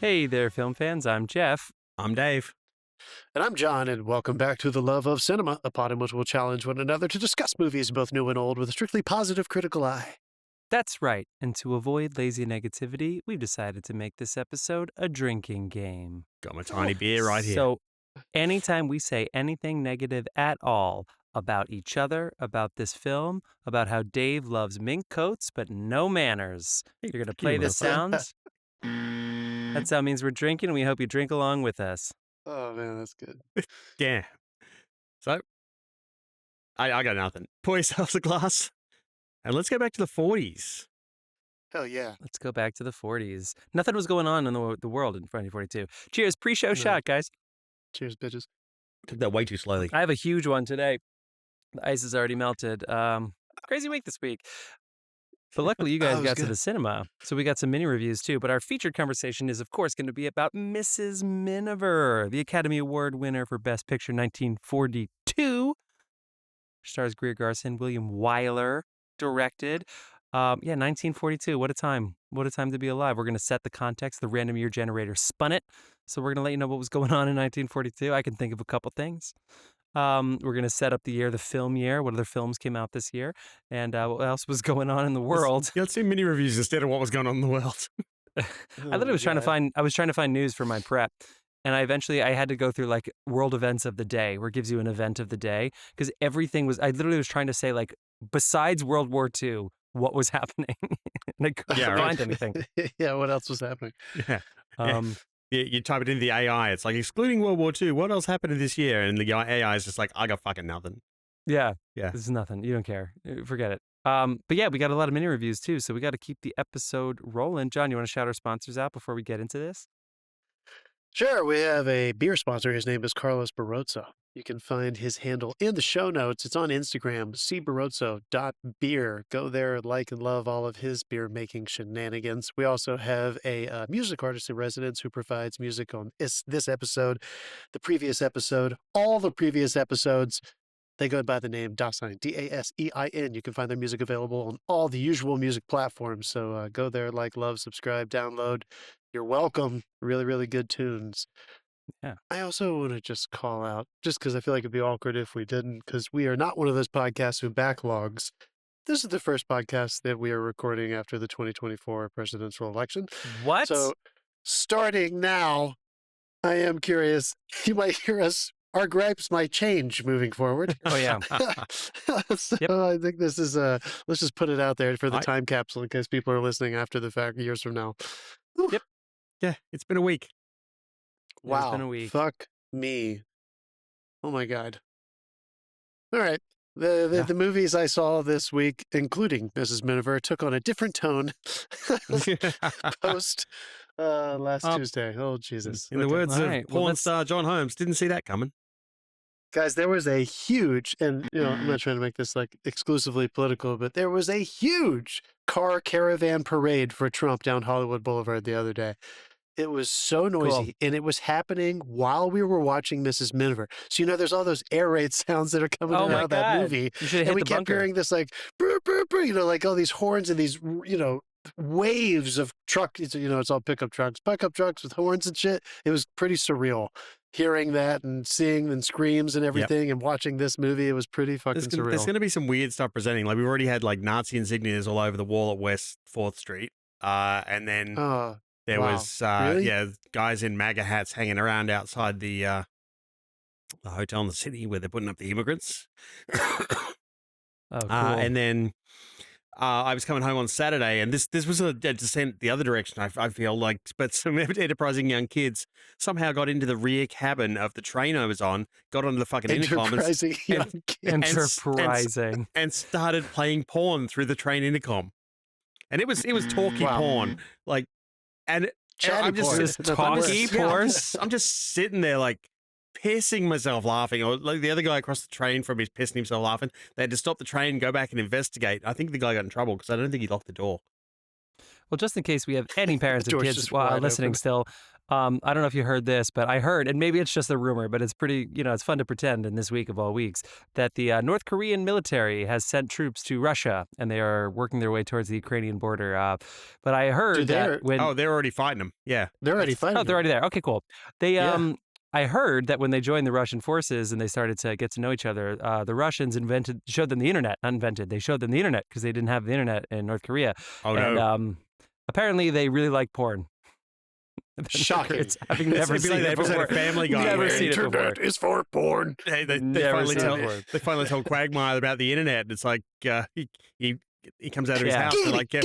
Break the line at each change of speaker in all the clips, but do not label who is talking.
Hey there, film fans. I'm Jeff.
I'm Dave.
And I'm John, and welcome back to The Love of Cinema, a pod in which we'll challenge one another to discuss movies both new and old with a strictly positive critical eye.
That's right. And to avoid lazy negativity, we've decided to make this episode a drinking game.
Got my tiny beer right here.
So, anytime we say anything negative at all about each other, about this film, about how Dave loves mink coats but no manners, you're going to play the sounds. That sound means we're drinking, and we hope you drink along with us.
Oh, man, that's good.
Yeah. So, I got nothing. Pour yourselves a glass. And let's go back to the 40s.
Hell yeah.
Let's go back to the 40s. Nothing was going on in the world in 2042. Cheers. Pre-show shot, guys.
Cheers, bitches.
Took that way too slowly.
I have a huge one today. The ice has already melted. Crazy week this week. But luckily, you guys got to the cinema, so we got some mini reviews too. But our featured conversation is, of course, going to be about Mrs. Miniver, the Academy Award winner for Best Picture 1942. Stars Greer, Garson, William Wyler directed. 1942. What a time. What a time to be alive. We're going to set the context. The random year generator spun it. So we're going to let you know what was going on in 1942. I can think of a couple things. We're going to set up the year, the film year. What other films came out this year? And what else was going on in the world?
Let's do mini reviews instead of what was going on in the world.
I literally was trying to find news for my prep. And I had to go through like world events of the day, where it gives you an event of the day. Because I literally was trying to say, like, besides World War II, what was happening? And I couldn't find anything.
Yeah, what else was happening?
Yeah. You type it into the AI. It's like, excluding World War II, what else happened this year? And the AI is just like, I got fucking nothing.
Yeah.
Yeah.
This is nothing. You don't care. Forget it. But yeah, we got a lot of mini reviews too. So we got to keep the episode rolling. John, you want to shout our sponsors out before we get into this?
Sure, we have a beer sponsor. His name is Carlos Barroso. You can find his handle in the show notes. It's on Instagram, cbarroso.beer. Go there, like and love all of his beer-making shenanigans. We also have a music artist in residence who provides music on this episode, the previous episode, all the previous episodes. They go by the name Dasein, D-A-S-E-I-N. You can find their music available on all the usual music platforms. So go there, like, love, subscribe, download. You're welcome. Really, really good tunes.
Yeah.
I also want to just call out, just because I feel like it'd be awkward if we didn't, because we are not one of those podcasts who backlogs. This is the first podcast that we are recording after the 2024 presidential election.
What?
So starting now, I am curious. You might hear us. Our gripes might change moving forward.
Oh, yeah.
So yep. I think this is, let's just put it out there for the time capsule in case people are listening after the fact years from now.
Yep.
Yeah, it's been a week.
Wow.
It's been a week.
Fuck me. Oh my God. All right. The movies I saw this week, including Mrs. Miniver, took on a different tone post last Tuesday. Oh, Jesus.
In the words of porn star John Holmes, didn't see that coming.
Guys, there was a huge, and I'm not trying to make this like exclusively political, but there was a huge car caravan parade for Trump down Hollywood Boulevard the other day. It was so noisy, and it was happening while we were watching Mrs. Miniver. So, there's all those air raid sounds that are coming out of that movie. And we kept hearing this like, brr, brr, brr, like all these horns and these, waves of trucks. It's all pickup trucks with horns and shit. It was pretty surreal. Hearing that and seeing and screams and everything and watching this movie, it was pretty fucking surreal.
There's going to be some weird stuff presenting. Like, we've already had like Nazi insignias all over the wall at West 4th Street. And then there was,
really?
guys in MAGA hats hanging around outside the hotel in the city where they're putting up the immigrants.
Oh, cool.
And then I was coming home on Saturday, and this was a descent the other direction, I feel like, but some enterprising young kids somehow got into the rear cabin of the train I was on, got onto the fucking intercom and started playing porn through the train intercom. And it was talkie porn. Like, and I'm just
talkie porn.
I'm just sitting there like pissing myself laughing, or like the other guy across the train from me pissing himself laughing. They had to stop the train, go back and investigate. I think the guy got in trouble because I don't think he locked the door.
Well, just in case we have any parents of
Door's
kids
just wide
listening
open.
still, I don't know if you heard this, but I heard, and maybe it's just a rumor, but it's pretty, it's fun to pretend in this week of all weeks, that the North Korean military has sent troops to Russia, and they are working their way towards the Ukrainian border. But I heard that when...
Oh, they're already fighting them. Yeah.
They're already fighting
Oh, they're already there. Okay, cool. They...
Yeah.
I heard that when they joined the Russian forces and they started to get to know each other, the Russians showed them the internet. Not invented. They showed them the internet because they didn't have the internet in North Korea.
Oh,
and,
no.
Apparently, they really like porn.
Shocking.
Having never seen it before.
Family Guy.
Never
where
seen it before.
Internet is for porn.
They
Never
finally
seen
tell
it before.
they finally told Quagmire about the internet. It's like he comes out of his
Yeah.
house and like
Get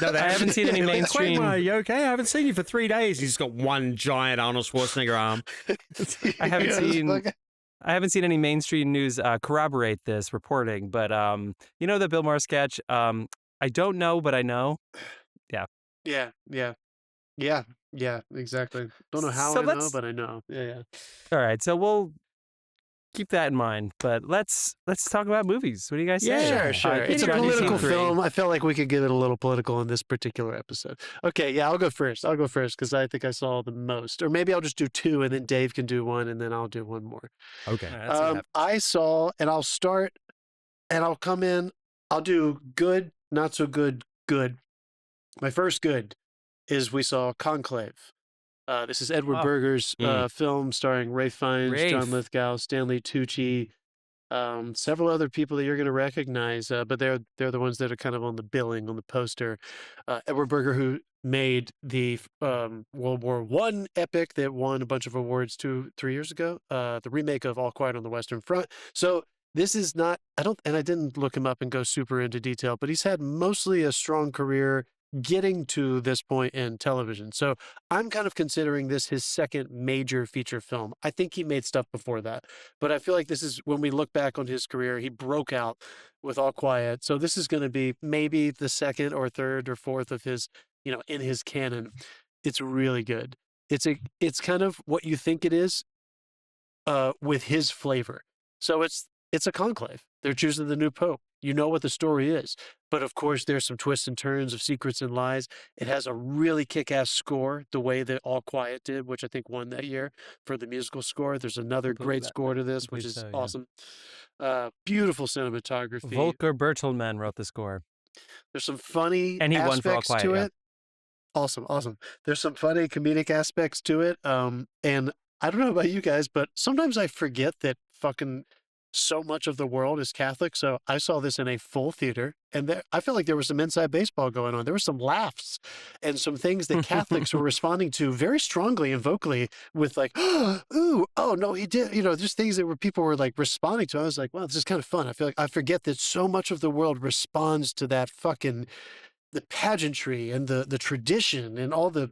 no,
I haven't seen any
Like,
mainstream-
Quagmire, you okay? I haven't seen you for 3 days. He's got one giant Arnold Schwarzenegger arm.
I haven't seen any mainstream news corroborate this reporting, but you know the Bill Maher sketch. I don't know, but I know.
Yeah, exactly. Don't know how
So
I know,
let's-
but I know. Yeah.
All right, so we'll keep that in mind. But let's talk about movies. What do you guys say?
Sure. It's a
Johnny,
political
scene
film. I felt like we could get it a little political in this particular episode. Okay, yeah, I'll go first because I think I saw the most. Or maybe I'll just do 2 and then Dave can do 1 and then I'll do 1 more.
Okay.
All right, let's see what happens.
I saw, and I'll start, and I'll come in. I'll do good, not so good, good. My first good is we saw Conclave. This is Edward
Oh.
Berger's film starring Ray Fiennes,
Rafe.
John Lithgow, Stanley Tucci, several other people that you're going to recognize, but they're the ones that are kind of on the billing, on the poster. Edward Berger, who made the World War I epic that won a bunch of awards 2-3 years ago, the remake of All Quiet on the Western Front. So this is not, I didn't look him up and go super into detail, but he's had mostly a strong career getting to this point in television. So I'm kind of considering this his second major feature film. I think he made stuff before that, but I feel like this is, when we look back on his career, he broke out with All Quiet. So this is going to be maybe the second or third or fourth of his, in his canon. It's really good. It's kind of what you think it is, with his flavor. So it's a conclave. They're choosing the new pope. You know what the story is. But of course, there's some twists and turns of secrets and lies. It has a really kick-ass score, the way that All Quiet did, which I think won that year for the musical score. There's another great score to this, which is awesome. Beautiful cinematography.
Volker Bertelmann wrote the score.
There's some funny
And he won for All
aspects
Quiet,
to
yeah.
it. Awesome. There's some funny comedic aspects to it. And I don't know about you guys, but sometimes I forget that fucking so much of the world is Catholic. So I saw this in a full theater, and I felt like there was some inside baseball going on. There were some laughs and some things that Catholics were responding to very strongly and vocally with like, ooh, oh no, he did. Just things that people were like responding to. I was like, wow, this is kind of fun. I feel like I forget that so much of the world responds to that fucking the pageantry and the tradition and all the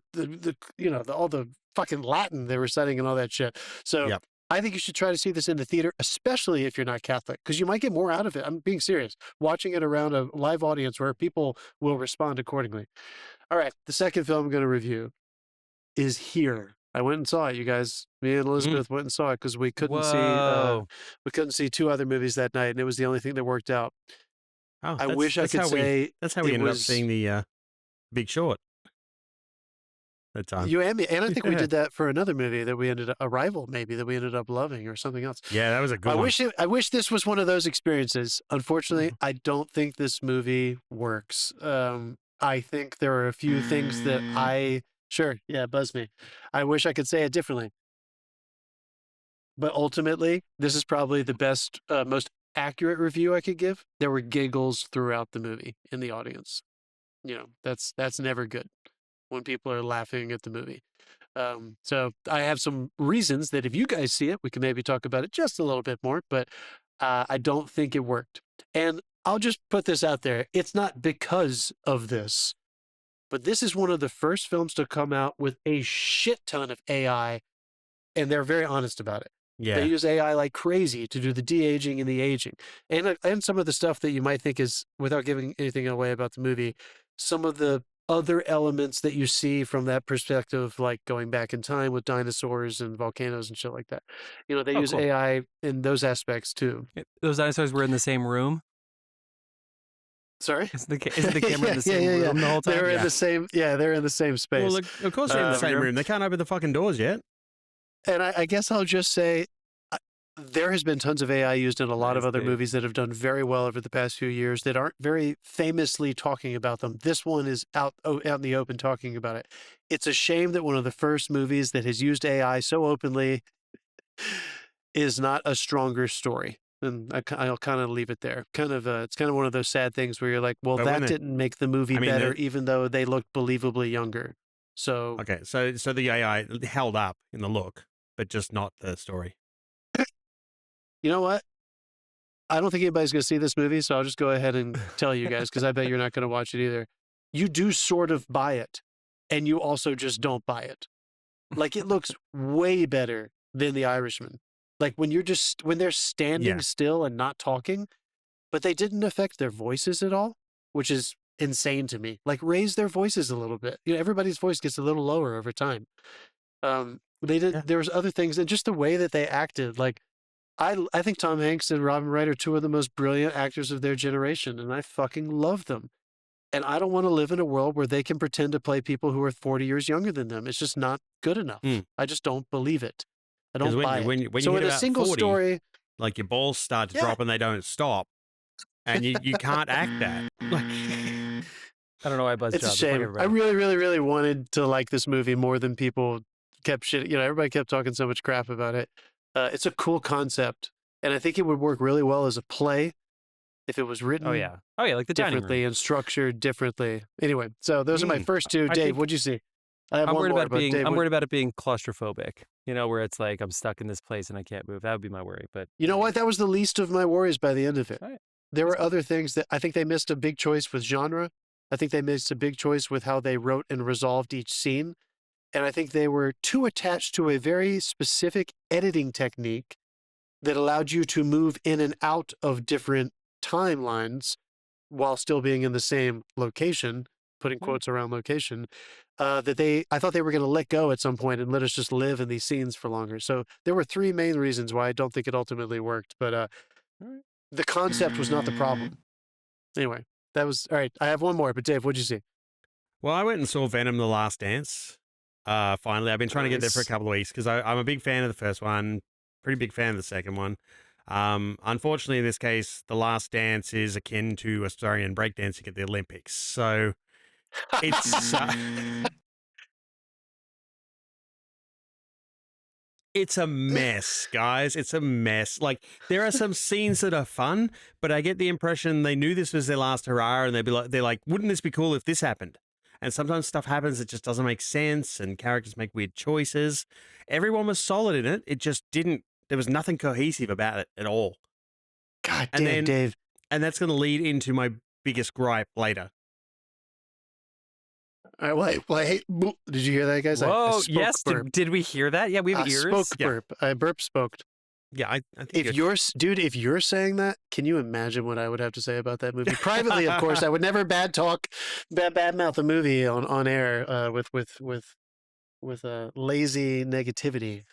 all the fucking Latin they were reciting and all that shit. So
Yep.
I think you should try to see this in the theater, especially if you're not Catholic, because you might get more out of it. I'm being serious. Watching it around a live audience where people will respond accordingly. All right, the second film I'm going to review is Here. I went and saw it, you guys. Me and Elizabeth went and saw it because we couldn't
Whoa.
see 2 other movies that night, and it was the only thing that worked out.
Oh,
I wish I could say
that's how we
it
ended up
was-
seeing the Big Short. That time.
You and me, and I think we did that for another movie that we ended up, Arrival, maybe, that we ended up loving, or something else.
Yeah, that was a good one.
I wish this was one of those experiences. Unfortunately, I don't think this movie works. I think there are a few things that buzz me. I wish I could say it differently. But ultimately, this is probably the best, most accurate review I could give. There were giggles throughout the movie in the audience. That's never good when people are laughing at the movie. So I have some reasons that if you guys see it, we can maybe talk about it just a little bit more, but I don't think it worked. And I'll just put this out there. It's not because of this, but this is one of the first films to come out with a shit ton of AI, and they're very honest about it.
Yeah.
They use AI like crazy to do the de-aging and the aging. And some of the stuff that you might think is, without giving anything away about the movie, some of the other elements that you see from that perspective, like going back in time with dinosaurs and volcanoes and shit like that. They use
cool.
AI in those aspects too.
Those dinosaurs were in the same room.
Sorry?
Isn't the camera in the same room the whole time?
They're in the same. Yeah, they're in the same space.
Well, of course they're in the same room. They can't open the fucking doors yet.
And I guess I'll just say, there has been tons of AI used in a lot of other movies that have done very well over the past few years that aren't very famously talking about them. This one is out in the open talking about it. It's a shame that one of the first movies that has used AI so openly is not a stronger story. And I'll kind of leave it there. It's kind of one of those sad things where you're like, well, that didn't make the movie better, even though they looked believably younger. So
okay, so the AI held up in the look, but just not the story.
You know what? I don't think anybody's going to see this movie, so I'll just go ahead and tell you guys, because I bet you're not going to watch it either. You do sort of buy it, and you also just don't buy it. Like, it looks way better than The Irishman. Like, when they're standing still and not talking, but they didn't affect their voices at all, which is insane to me. Like, raise their voices a little bit. You know, everybody's voice gets a little lower over time. There was other things, and just the way that they acted, like, I think Tom Hanks and Robin Wright are two of the most brilliant actors of their generation, and I fucking love them. And I don't want to live in a world where they can pretend to play people who are 40 years younger than them. It's just not good enough. I just don't believe it. I don't buy it.
When
so
you
in
hit
a
about
single
40,
story,
like your balls start to drop and they don't stop, and you can't act that. Like,
I don't know why I buzzed.
It's a shame. I really, really, really wanted to like this movie more than people kept shit. You know, everybody kept talking so much crap about it. It's a cool concept, and I think it would work really well as a play if it was written.
Oh yeah, like the dining
differently
room.
and structured differently. Anyway, so those are my first two. Dave, what'd you see? I'm worried about
it being claustrophobic. You know, where it's like I'm stuck in this place and I can't move. That would be my worry. But
you know what? That was the least of my worries by the end of it.
Right.
There were other things that I think they missed a big choice with genre. I think they missed a big choice with how they wrote and resolved each scene. And I think they were too attached to a very specific editing technique that allowed you to move in and out of different timelines while still being in the same location, putting quotes around location, I thought they were going to let go at some point and let us just live in these scenes for longer. So there were three main reasons why I don't think it ultimately worked, but the concept was not the problem. Anyway, that was, all right, I have one more, but Dave, what'd you see?
Well, I went and saw Venom: The Last Dance. Finally, I've been trying to get there for a couple of weeks because I'm a big fan of the first one, pretty big fan of the second one. Unfortunately, in this case, The Last Dance is akin to Australian breakdancing at the Olympics. So it's it's a mess, guys. It's a mess. Like, there are some scenes that are fun, but I get the impression they knew this was their last hurrah, and they're like, wouldn't this be cool if this happened? And sometimes stuff happens that just doesn't make sense, and characters make weird choices. Everyone was solid in it. It just didn't. There was nothing cohesive about it at all.
God damn, Dave.
And that's going to lead into my biggest gripe later.
All right, wait. Did you hear that, guys?
Whoa,
yes.
Did we hear that? Yeah, we have ears.
Spoke burp. I spoked.
Yeah, I think
if you're saying that, can you imagine what I would have to say about that movie? Privately, of course, I would never bad mouth a movie on air with lazy negativity.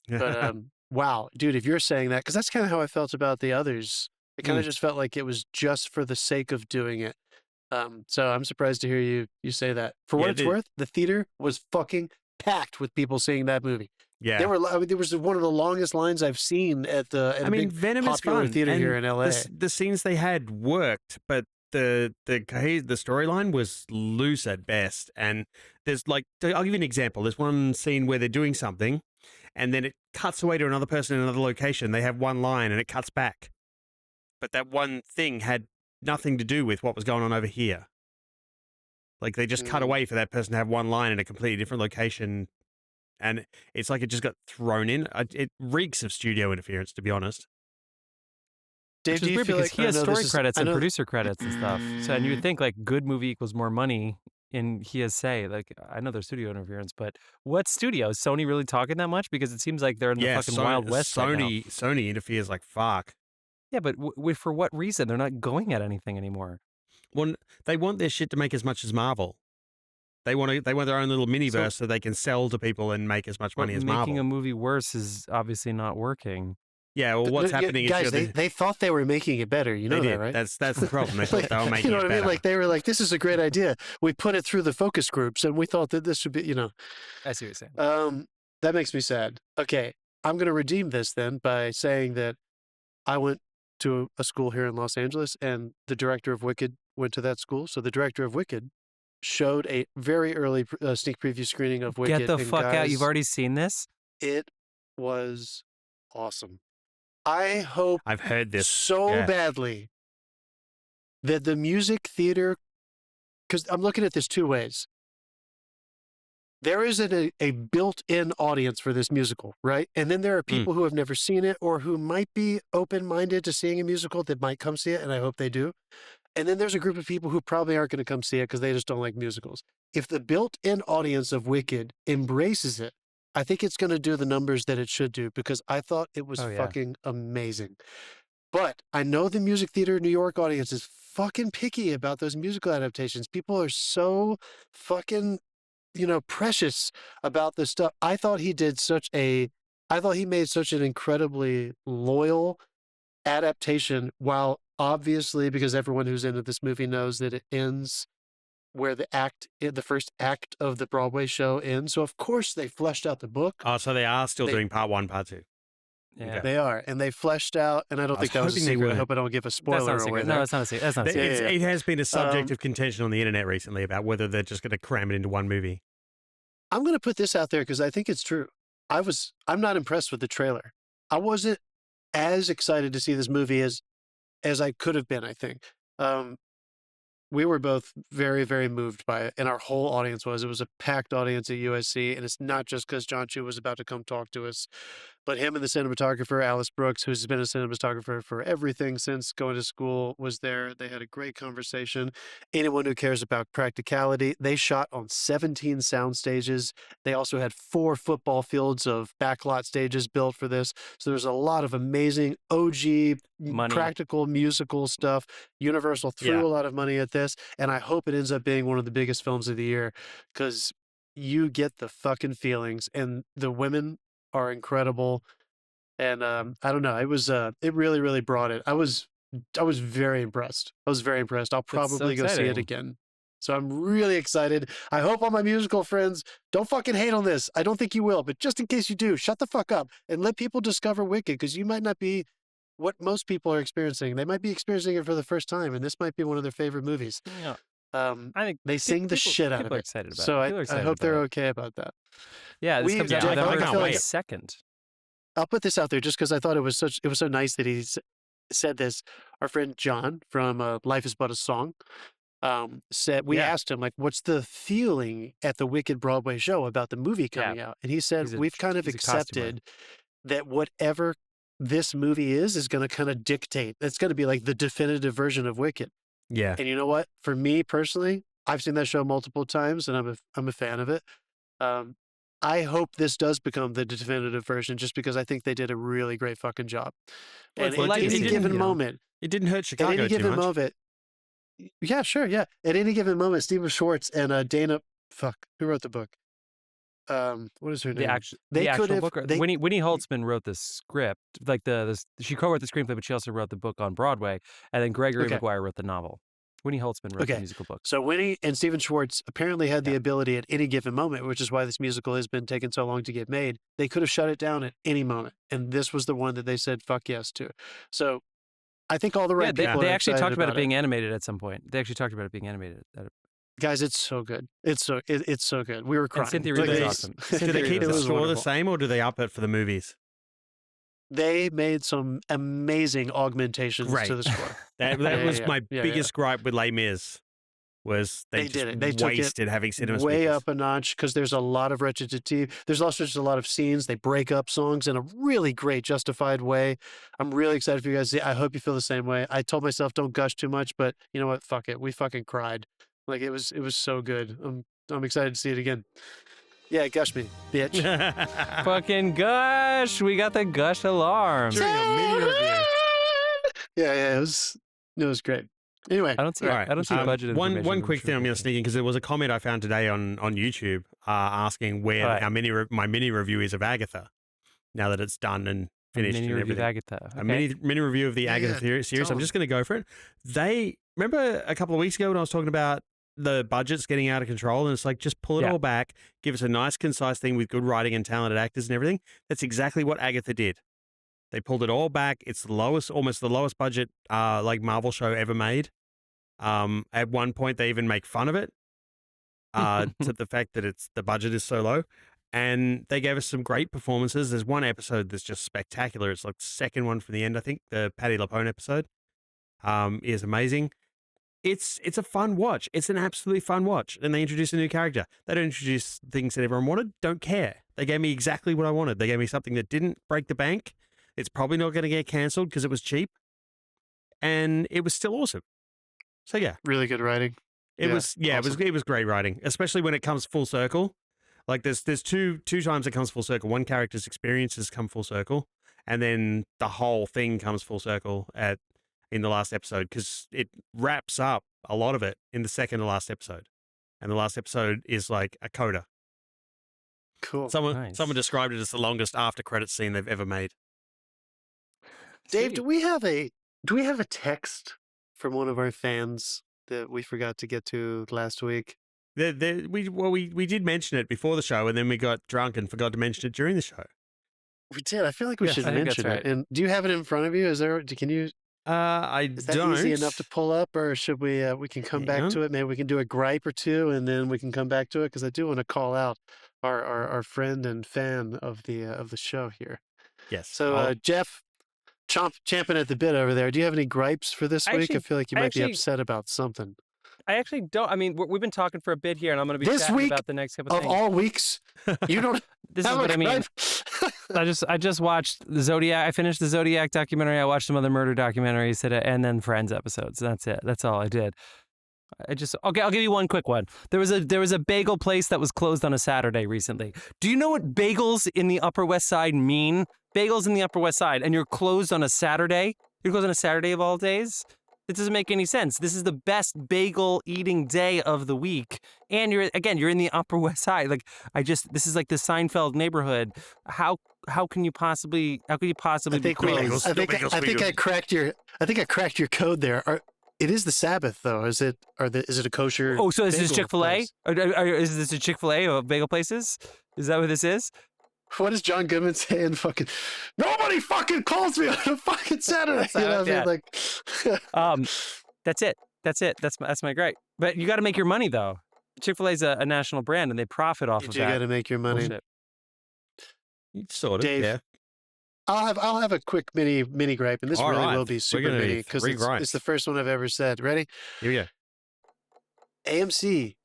But wow, dude, if you're saying that, because that's kind of how I felt about the others. It kind of just felt like it was just for the sake of doing it. So I'm surprised to hear you say that. For what it's worth, the theater was fucking packed with people seeing that movie.
Yeah,
there was one of the longest lines I've seen at
Venom is fun.
Theater here in LA.
The scenes they had worked, but the storyline was loose at best. And there's I'll give you an example. There's one scene where they're doing something, and then it cuts away to another person in another location. They have one line, and it cuts back, but that one thing had nothing to do with what was going on over here. Like, they just cut away for that person to have one line in a completely different location. And it's like it just got thrown in. It reeks of studio interference, to be honest.
Dave,
Which is weird because he has story credits and producer credits and stuff. So, and you would think like good movie equals more money in he has say. Like, I know there's studio interference, but what studio? Is Sony really talking that much? Because it seems like they're in the fucking Wild West right now.
Sony interferes like fuck.
Yeah, but for what reason? They're not going at anything anymore.
Well, they want their shit to make as much as Marvel. They want their own little miniverse so they can sell to people and make as much money as Marvel.
Making a movie worse is obviously not working.
Yeah, well, what's happening
guys,
is
they thought they were making it better. You know
they
that,
did.
right?
That's the problem. They thought they were making
you know
it
what I
better.
mean? Like they were like, this is a great idea. We put it through the focus groups, and we thought that this should be,
I see what you're saying.
That makes me sad. Okay, I'm going to redeem this then by saying that I went to a school here in Los Angeles, and the director of Wicked went to that school. So the director of Wicked showed a very early sneak preview screening of Wicked.
Get the fuck out. You've already seen this?
It was awesome. I hope
I've heard this
so badly that the music theater, because I'm looking at this two ways. There is a built-in audience for this musical, right? And then there are people who have never seen it or who might be open-minded to seeing a musical that might come see it, and I hope they do. And then there's a group of people who probably aren't going to come see it because they just don't like musicals. If the built-in audience of Wicked embraces it, I think it's going to do the numbers that it should do, because I thought it was fucking amazing. But I know the music theater New York audience is fucking picky about those musical adaptations. People are so fucking, precious about this stuff. I thought he made such an incredibly loyal adaptation, while obviously, because everyone who's into this movie knows that it ends where the first act of the Broadway show ends. So of course they fleshed out the book.
Oh, so they are still doing part 1, part 2.
Yeah,
they are, and they fleshed out. And I don't think that was a secret. I hope I don't give a spoiler away.
No, that's not a secret. That's not a secret.
It has been a subject of contention on the internet recently about whether they're just going to cram it into one movie.
I'm going to put this out there because I think it's true. I'm not impressed with the trailer. I wasn't as excited to see this movie as I could have been, I think. We were both very, very moved by it, and our whole audience was. It was a packed audience at USC, and it's not just because John Chu was about to come talk to us, but him and the cinematographer, Alice Brooks, who's been a cinematographer for everything since going to school, was there. They had a great conversation. Anyone who cares about practicality, they shot on 17 sound stages. They also had 4 football fields of backlot stages built for this. So there's a lot of amazing OG practical musical stuff. Universal threw a lot of money at this, and I hope it ends up being one of the biggest films of the year, because you get the fucking feelings, and the women are incredible. And I don't know, it was it really, really brought it. I was very impressed. I'll probably go see it again. So I'm really excited. I hope all my musical friends don't fucking hate on this. I don't think you will, but just in case you do, shut the fuck up and let people discover Wicked, because you might not be what most people are experiencing. They might be experiencing it for the first time, and this might be one of their favorite movies.
Yeah.
I think they sing the shit out of it.
Excited about
so
it.
I hope they're okay about that.
Yeah, this comes out November 22nd.
I'll put this out there just because I thought it was so nice that he said this. Our friend John from Life is But a Song said, we asked him, like, what's the feeling at the Wicked Broadway show about the movie coming out? And he said, we've kind of accepted that whatever this movie is going to kind of dictate. It's going to be like the definitive version of Wicked.
Yeah.
And you know what? For me personally, I've seen that show multiple times, and I'm a fan of it. I hope this does become the definitive version, just because I think they did a really great fucking job. And at any given moment,
it didn't hurt Chicago
at any given
too much.
moment, yeah, sure, yeah. At any given moment, Stephen Schwartz and Dana, who wrote the book? What is her name?
The actual book. Winnie Holtzman wrote the script, like she co-wrote the screenplay, but she also wrote the book on Broadway. And then Gregory Maguire wrote the novel. Winnie Holtzman wrote the musical book.
So Winnie and Stephen Schwartz apparently had the ability at any given moment, which is why this musical has been taking so long to get made. They could have shut it down at any moment, and this was the one that they said fuck yes to. So I think all the right people.
They actually talked about it being animated at some point. They actually talked about it being animated.
Guys, it's so good. It's so good. We were crying.
And Cynthia is awesome.
Do they keep the score the same, or do they up it for the movies?
They made some amazing augmentations to the score.
that was my biggest gripe with Les Mis. Was they did it? They wasted having cinema
way
speakers.
Up a notch, because there's a lot of recitative. There's also just a lot of scenes. They break up songs in a really great, justified way. I'm really excited for you guys to see. I hope you feel the same way. I told myself don't gush too much, but you know what? Fuck it. We fucking cried. Like it was so good. I'm excited to see it again. Yeah, gush me, bitch.
Fucking gush. We got the gush alarm.
During a mini review.
Yeah, it was great. Anyway,
I don't see budget.
One quick thing I'm going to sneak in, because there was a comment I found today on YouTube asking where my mini review is of Agatha, now that it's done and finished
mini
and
review of
everything.
Agatha. Okay.
A mini review of the Agatha series. I'm just going to go for it. They remember a couple of weeks ago when I was talking about the budget's getting out of control, and it's like, just pull it all back, give us a nice, concise thing with good writing and talented actors and everything. That's exactly what Agatha did. They pulled it all back. It's almost the lowest budget like Marvel show ever made. At one point, they even make fun of it to the fact that the budget is so low. And they gave us some great performances. There's one episode that's just spectacular. It's like the second one from the end, I think. The Patti LuPone episode is amazing. It's a fun watch. It's an absolutely fun watch. And they introduce a new character. They don't introduce things that everyone wanted. Don't care. They gave me exactly what I wanted. They gave me something that didn't break the bank. It's probably not going to get canceled because it was cheap. And it was still awesome. So yeah.
Really good writing.
It was great writing, especially when it comes full circle. Like there's two times it comes full circle. One character's experiences come full circle, and then the whole thing comes full circle in the last episode, because it wraps up a lot of it in the second to last episode, and the last episode is like a coda.
Cool.
Someone described it as the longest after credits scene they've ever made.
Dave, do we have a text from one of our fans that we forgot to get to last week?
We did mention it before the show, and then we got drunk and forgot to mention it during the show.
We did. I feel like we should mention it. And do you have it in front of you? Is that easy enough to pull up, or should we can come back to it? Maybe we can do a gripe or two, and then we can come back to it, because I do want to call out our friend and fan of the show here.
Yes.
So Jeff, champing at the bit over there. Do you have any gripes for this week? I feel like you might be upset about something.
I actually don't. I mean, we've been talking for a bit here, and I'm going to be chatting about the next couple of things.
Of all weeks, you don't.
This is what I mean. I just watched the Zodiac. I finished the Zodiac documentary. I watched some other murder documentaries today, and then Friends episodes. That's it. That's all I did. I'll give you one quick one. There was a bagel place that was closed on a Saturday recently. Do you know what bagels in the Upper West Side mean? Bagels in the Upper West Side, and you're closed on a Saturday? You're closed on a Saturday of all days? It doesn't make any sense. This is the best bagel eating day of the week. And you're in the Upper West Side. Like, this is like the Seinfeld neighborhood. How could you possibly be closed?
I think I cracked your code there. It is the Sabbath, though. Is it a kosher?
Oh, so this is Chick-fil-A? Is this a Chick-fil-A of bagel places? Is that what this is?
What is John Goodman saying? Fucking nobody fucking calls me on a fucking Saturday.
That's it. That's my gripe. But you got to make your money, though. Chick-fil-A is a national brand, and they profit off of that.
You got to make your money.
Sort of,
Dave,
yeah.
I'll have a quick mini gripe, and this will be super mini, because it's the first one I've ever said. Ready?
Here we go.
AMC.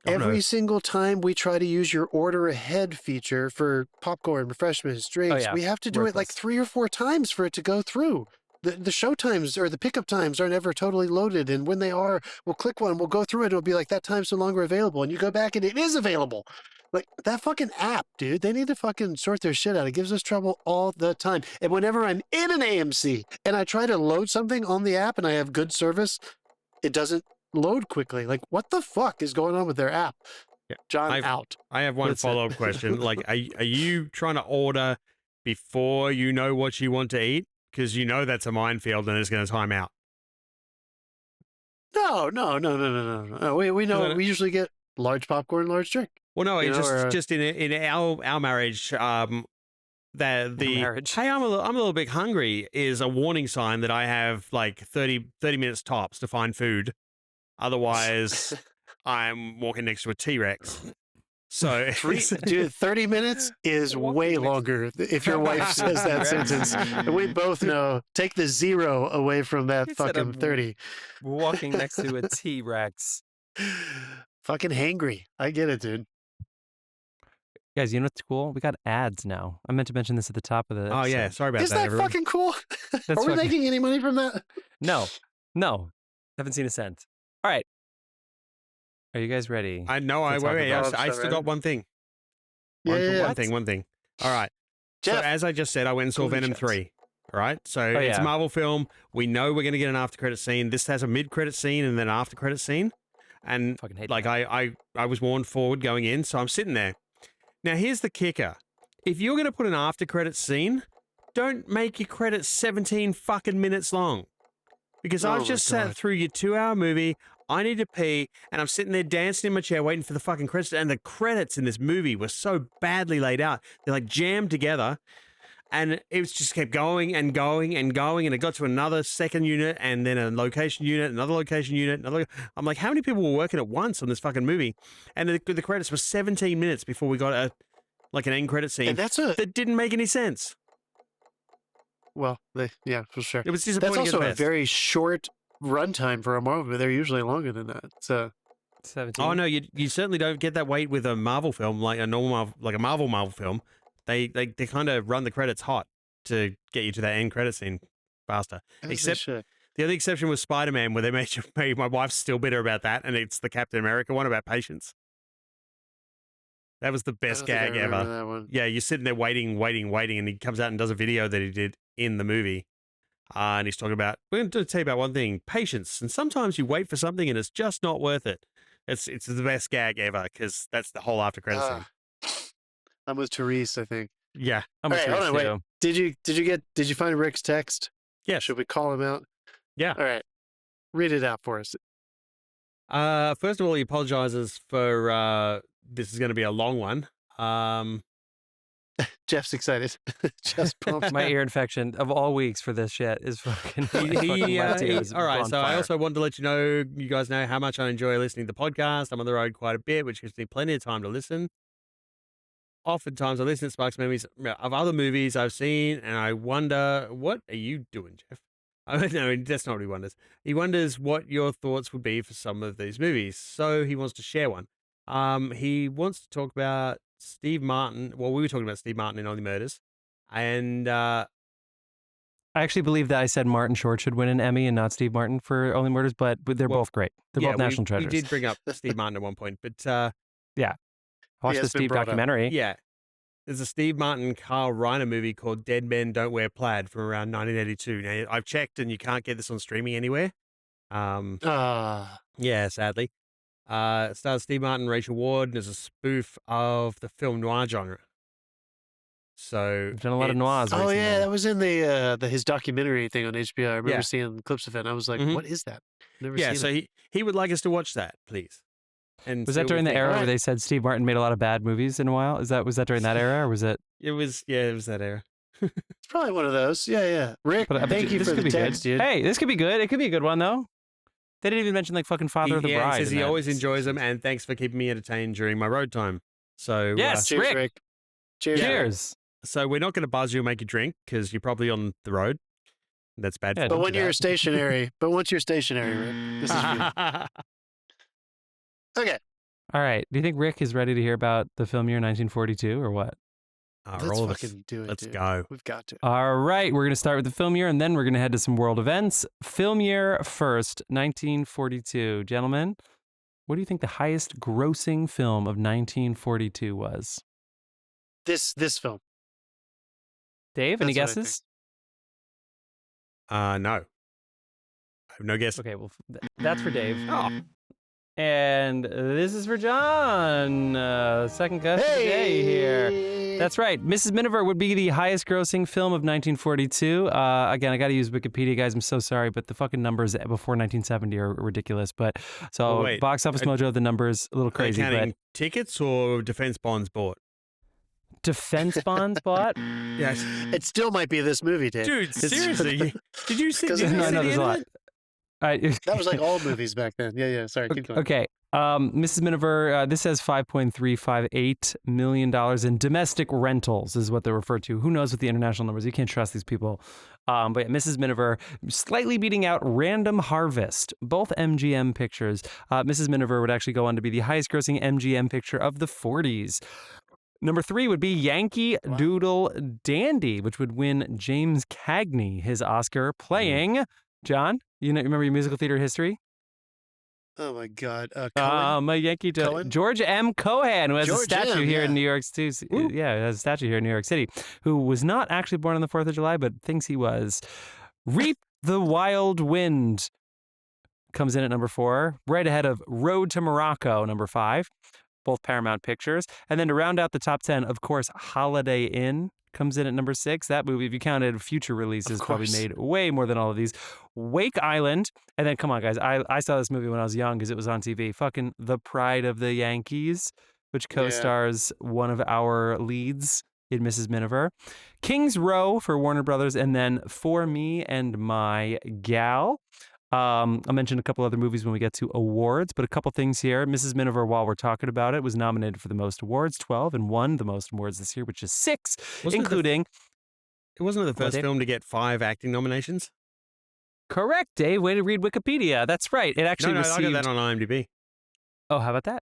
Every single time we try to use your order ahead feature for popcorn, refreshments, drinks, we have to do it like 3 or 4 times for it to go through. The show times or the pickup times are never totally loaded, and when they are, we'll click one, we'll go through it, it'll be like that time's no longer available, and you go back and it is available. Like, that fucking app, dude, they need to fucking sort their shit out. It gives us trouble all the time. And whenever I'm in an AMC and I try to load something on the app and I have good service, it doesn't load quickly. Like, what the fuck is going on with their app?
Yeah.
John,
I have one follow-up question. Like, are you trying to order before you know what you want to eat? Because you know that's a minefield and it's going to time out.
No. We know we usually get large popcorn, large drink.
Well, no, just in our marriage,
marriage.
Hey, I'm a little bit hungry is a warning sign that I have like 30 minutes tops to find food. Otherwise, I'm walking next to a T-Rex. So,
dude, 30 minutes is way longer if your wife says that sentence. And we both know, take the 0 away from that fucking 30.
Walking next to a T-Rex.
Fucking hangry. I get it, dude.
Guys, you know what's cool? We got ads now. I meant to mention this at the top of the episode.
Oh, yeah. Sorry about that,
Is that
everyone.
fucking cool? Are we making any money from that?
No. Haven't seen a cent. All right. Are you guys ready?
I know. I still got one thing. One thing. All right.
Jeff,
so as I just said, I went and saw Venom 3. All right. So it's a Marvel film. We know we're going to get an after-credit scene. This has a mid-credit scene and then an after-credit scene. And like I was warned forward going in, so I'm sitting there. Now, here's the kicker. If you're going to put an after-credit scene, don't make your credits 17 fucking minutes long. Because I've just sat through your 2-hour movie. I need to pee, and I'm sitting there dancing in my chair waiting for the fucking credits. And the credits in this movie were so badly laid out. They're like jammed together. And it was just kept going and going and going. And it got to another second unit and then a location unit, another location unit. I'm like, how many people were working at once on this fucking movie? And the credits were 17 minutes before we got an end credit scene that didn't make any sense.
Well, yeah, for sure.
It was disappointing.
That's also a very short runtime for a Marvel movie. They're usually longer than that. So
17.
Oh no, you certainly don't get that weight with a Marvel film, like a normal, like a Marvel film. They kind of run the credits hot to get you to that end credit scene faster. Except the only exception was Spider-Man, where they made my wife's still bitter about that, and it's the Captain America one about patience. That was the best gag ever.
That one.
Yeah, you're sitting there waiting, and he comes out and does a video that he did in the movie. And he's talking about, we're going to tell you about one thing, patience. And sometimes you wait for something and it's just not worth it. It's the best gag ever, because that's the whole after credit scene.
I'm with Teresa, I think.
Yeah.
I'm with Teresa,
wait. Did you find Rick's text?
Yeah.
Should we call him out?
Yeah.
All right. Read it out for us.
First of all, he apologizes for this is going to be a long one.
Jeff's excited. Jeff's pumped.
My ear infection of all weeks for this shit is fucking.
All right, so I also wanted to let you guys know how much I enjoy listening to the podcast. I'm on the road quite a bit, which gives me plenty of time to listen. Oftentimes, I listen to sparks memories of other movies I've seen, and I wonder, what are you doing, Jeff? No, that's not what he wonders. He wonders what your thoughts would be for some of these movies. So he wants to share one. He wants to talk about Steve Martin. Well, we were talking about Steve Martin in Only Murders. And
I actually believe that I said Martin Short should win an Emmy and not Steve Martin for Only Murders, but they're both great. They're both national treasures.
We did bring up Steve Martin at one point, but
yeah. Watch the Steve documentary.
Yeah. There's a Steve Martin, Carl Reiner movie called Dead Men Don't Wear Plaid from around 1982. Now, I've checked and you can't get this on streaming anywhere. Yeah, sadly. It stars Steve Martin and Rachel Ward and is a spoof of the film noir genre. So
we've done a lot of noirs.
Oh yeah, that was in the his documentary thing on HBO. I remember seeing clips of it. And I was like, "What is that?" Never seen
so
it.
he would like us to watch that, please. And
was that during the era where they said Steve Martin made a lot of bad movies in a while? Was that during that era, or was it?
It was that era.
It's probably one of those. Yeah. Rick, thank you for the text, dude.
Hey, this could be good. It could be a good one though. They didn't even mention like fucking Father of the Bride.
He says he always enjoys them, and thanks for keeping me entertained during my road time. So
yes,
cheers, Rick.
Cheers.
So we're not going to buzz you and make you drink because you're probably on the road. That's bad.
Yeah, but when you're stationary, Rick, this is for you. Okay.
All right. Do you think Rick is ready to hear about the film year 1942 or what?
Let's fucking do it.
Let's go.
We've got to.
All right. We're going to start with the film year, and then we're going to head to some world events. Film year first, 1942. Gentlemen, what do you think the highest grossing film of 1942 was?
This film.
Dave, any guesses?
No. I have no guess.
Okay, well, that's for Dave.
Oh.
And this is for John. Second guess of the day here. That's right. Mrs. Miniver would be the highest grossing film of 1942. Again, I got to use Wikipedia, guys. I'm so sorry, but the fucking numbers before 1970 are ridiculous. But so Box Office Mojo, the numbers a little crazy.
Are they counting tickets or defense bonds bought?
Defense bonds bought?
Yes.
It still might be this movie, Dave.
Dude, seriously. Did you see
I know there's a lot.
That was like all movies back then. Yeah. Sorry, keep going.
Okay. Mrs. Miniver, this says $5.358 million in domestic rentals is what they're referred to. Who knows what the international numbers? You can't trust these people. But Mrs. Miniver slightly beating out Random Harvest, both MGM pictures. Mrs. Miniver would actually go on to be the highest grossing MGM picture of the 40s. Number 3 would be Yankee Doodle Dandy, which would win James Cagney his Oscar playing... John, you remember your musical theater history?
Oh my God! Cohen?
A Yankee George M. Cohan, who has a statue here in New York too.
Ooh.
Yeah, has a statue here in New York City. Who was not actually born on the 4th of July, but thinks he was. Reap the Wild Wind comes in at number 4, right ahead of Road to Morocco, number 5. Both Paramount Pictures. And then to round out the top 10, of course, Holiday Inn comes in at number 6. That movie, if you counted future releases, probably
course.
made way more than all of these. Wake Island. And then, come on, guys. I saw this movie when I was young because it was on TV. Fucking The Pride of the Yankees, which co-stars one of our leads in Mrs. Miniver. King's Row for Warner Brothers. And then For Me and My Gal. I'll mention a couple other movies when we get to awards, but a couple things here. Mrs. Miniver, while we're talking about it, was nominated for the most awards, 12, and won the most awards this year, which is 6, including...
It wasn't the first film to get 5 acting nominations?
Correct, Dave. Way to read Wikipedia. That's right. It actually
No,
received...
I got that on IMDb.
Oh, how about that?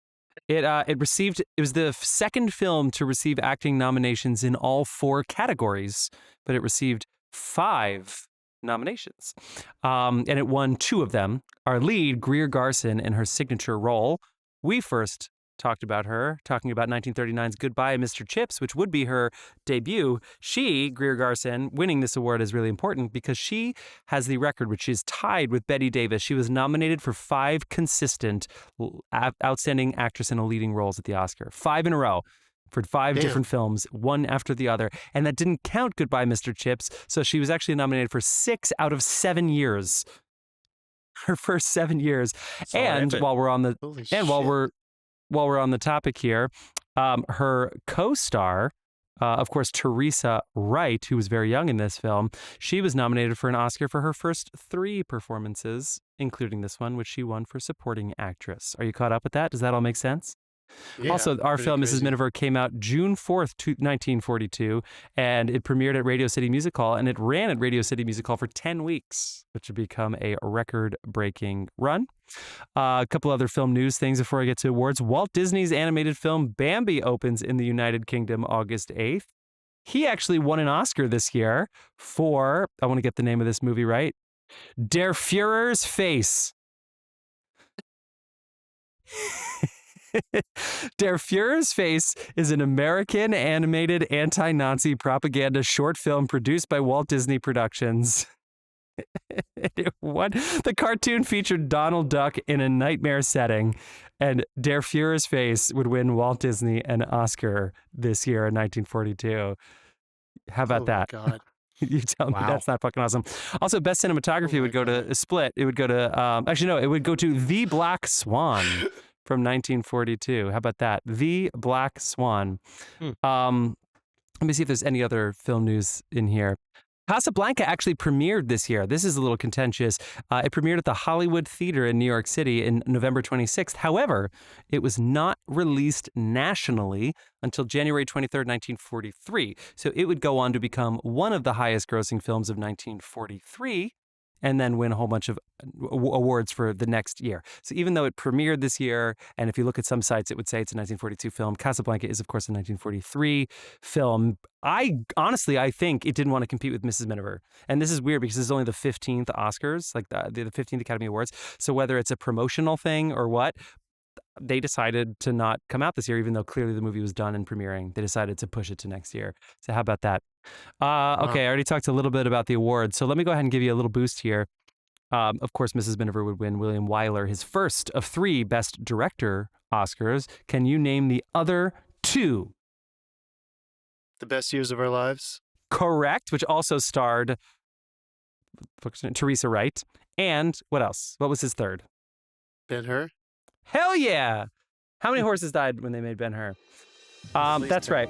It was the second film to receive acting nominations in all 4 categories, but it received 5 nominations. And it won 2 of them. Our lead, Greer Garson, in her signature role. We first talked about her, talking about 1939's Goodbye, Mr. Chips, which would be her debut. She, Greer Garson, winning this award is really important because she has the record, which is tied with Bette Davis. She was nominated for 5 consistent Outstanding Actress in a Leading Roles at the Oscar. 5 in a row. For 5 different films, one after the other. And that didn't count Goodbye, Mr. Chips. So she was actually nominated for 6 out of 7 years. Her first 7 years. And while we're on the while we're on the topic here, her co-star, of course, Teresa Wright, who was very young in this film, she was nominated for an Oscar for her first 3 performances, including this one, which she won for supporting actress. Are you caught up with that? Does that all make sense?
Yeah,
also, our film, crazy. Mrs. Miniver, came out June 4th, 1942, and it premiered at Radio City Music Hall, and it ran at Radio City Music Hall for 10 weeks, which would become a record-breaking run. A couple other film news things before I get to awards. Walt Disney's animated film Bambi opens in the United Kingdom August 8th. He actually won an Oscar this year for, I want to get the name of this movie right, Der Führer's Face. Der Führer's Face is an American animated anti-Nazi propaganda short film produced by Walt Disney Productions. The cartoon featured Donald Duck in a nightmare setting, and Der Führer's Face would win Walt Disney an Oscar this year in 1942. How about that?
God.
You tell me that's not fucking awesome. Also, best cinematography would go to Split. It would go to, it would go to The Black Swan. From 1942. How about that? The Black Swan. Let me see if there's any other film news in here. Casablanca actually premiered this year. This is a little contentious. It premiered at the Hollywood Theater in New York City in November 26th. However, it was not released nationally until January 23rd, 1943. So it would go on to become one of the highest grossing films of 1943. And then win a whole bunch of awards for the next year. So even though it premiered this year, and if you look at some sites, it would say it's a 1942 film, Casablanca is, of course, a 1943 film. I think it didn't want to compete with Mrs. Miniver. And this is weird because this is only the 15th Oscars, like the 15th Academy Awards. So whether it's a promotional thing or what, they decided to not come out this year, even though clearly the movie was done and premiering. They decided to push it to next year. So how about that? Okay, I already talked a little bit about the awards, so let me go ahead and give you a little boost here. Of course, Mrs. Miniver would win William Wyler his first of 3 Best Director Oscars. Can you name the other 2?
The Best Years of Our Lives.
Correct, which also starred Teresa Wright. And what else? What was his third?
Ben-Hur.
Hell yeah! How many horses died when they made Ben-Hur? That's right.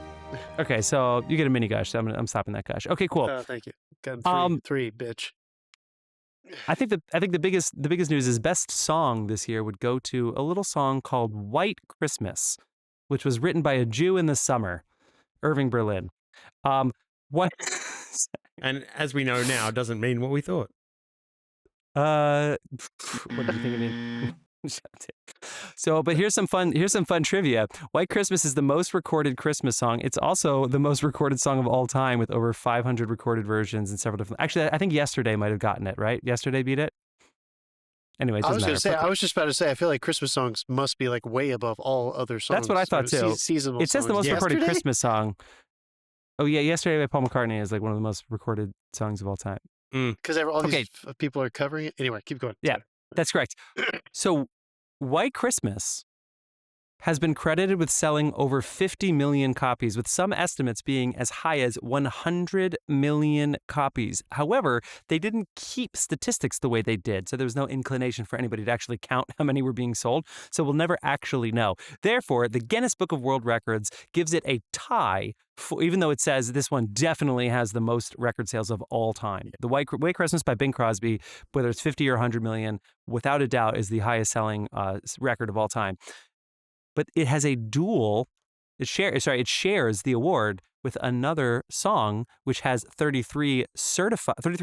Okay, so you get a mini gush. I'm stopping that gush. Okay, cool.
Thank you. Got 3, bitch.
I think the biggest news is best song this year would go to a little song called "White Christmas," which was written by a Jew in the summer, Irving Berlin. What?
And as we know now, doesn't mean what we thought.
What do you think it means? So, but here's some fun trivia. White Christmas is the most recorded Christmas song. It's also the most recorded song of all time with over 500 recorded versions in several different. Actually, I think Yesterday might have gotten it, right? Yesterday beat it. Anyway,
I was just about to say, I feel like Christmas songs must be like way above all other songs.
That's what I thought too.
Seasonal
it says
songs.
the most recorded Christmas song. Oh yeah, Yesterday by Paul McCartney is like one of the most recorded songs of all time.
Because all these people are covering it. Anyway, keep going.
Yeah, that's correct. So, White Christmas has been credited with selling over 50 million copies, with some estimates being as high as 100 million copies. However, they didn't keep statistics the way they did, so there was no inclination for anybody to actually count how many were being sold, so we'll never actually know. Therefore, the Guinness Book of World Records gives it a tie, even though it says this one definitely has the most record sales of all time. The White Christmas by Bing Crosby, whether it's 50 or 100 million, without a doubt is the highest selling record of all time. But it has a dual, it shares the award with another song which has 33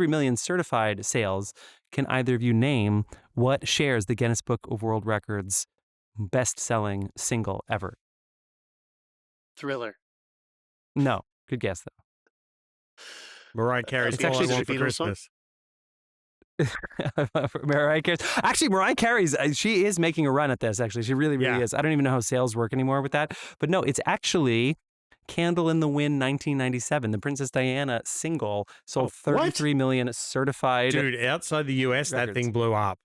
million certified sales. Can either of you name what shares the Guinness Book of World Records best-selling single ever?
Thriller.
No. Good guess, though.
Mariah Carey's
It's
All I
actually
Want
the
for
Beatles song?
Christmas.
Mariah Carey. Actually, Mariah Carey's, she is making a run at this, actually. She really is. I don't even know how sales work anymore with that. But no, it's actually Candle in the Wind 1997. The Princess Diana single sold 33 million certified.
Dude, outside the US,
records.
That thing blew up.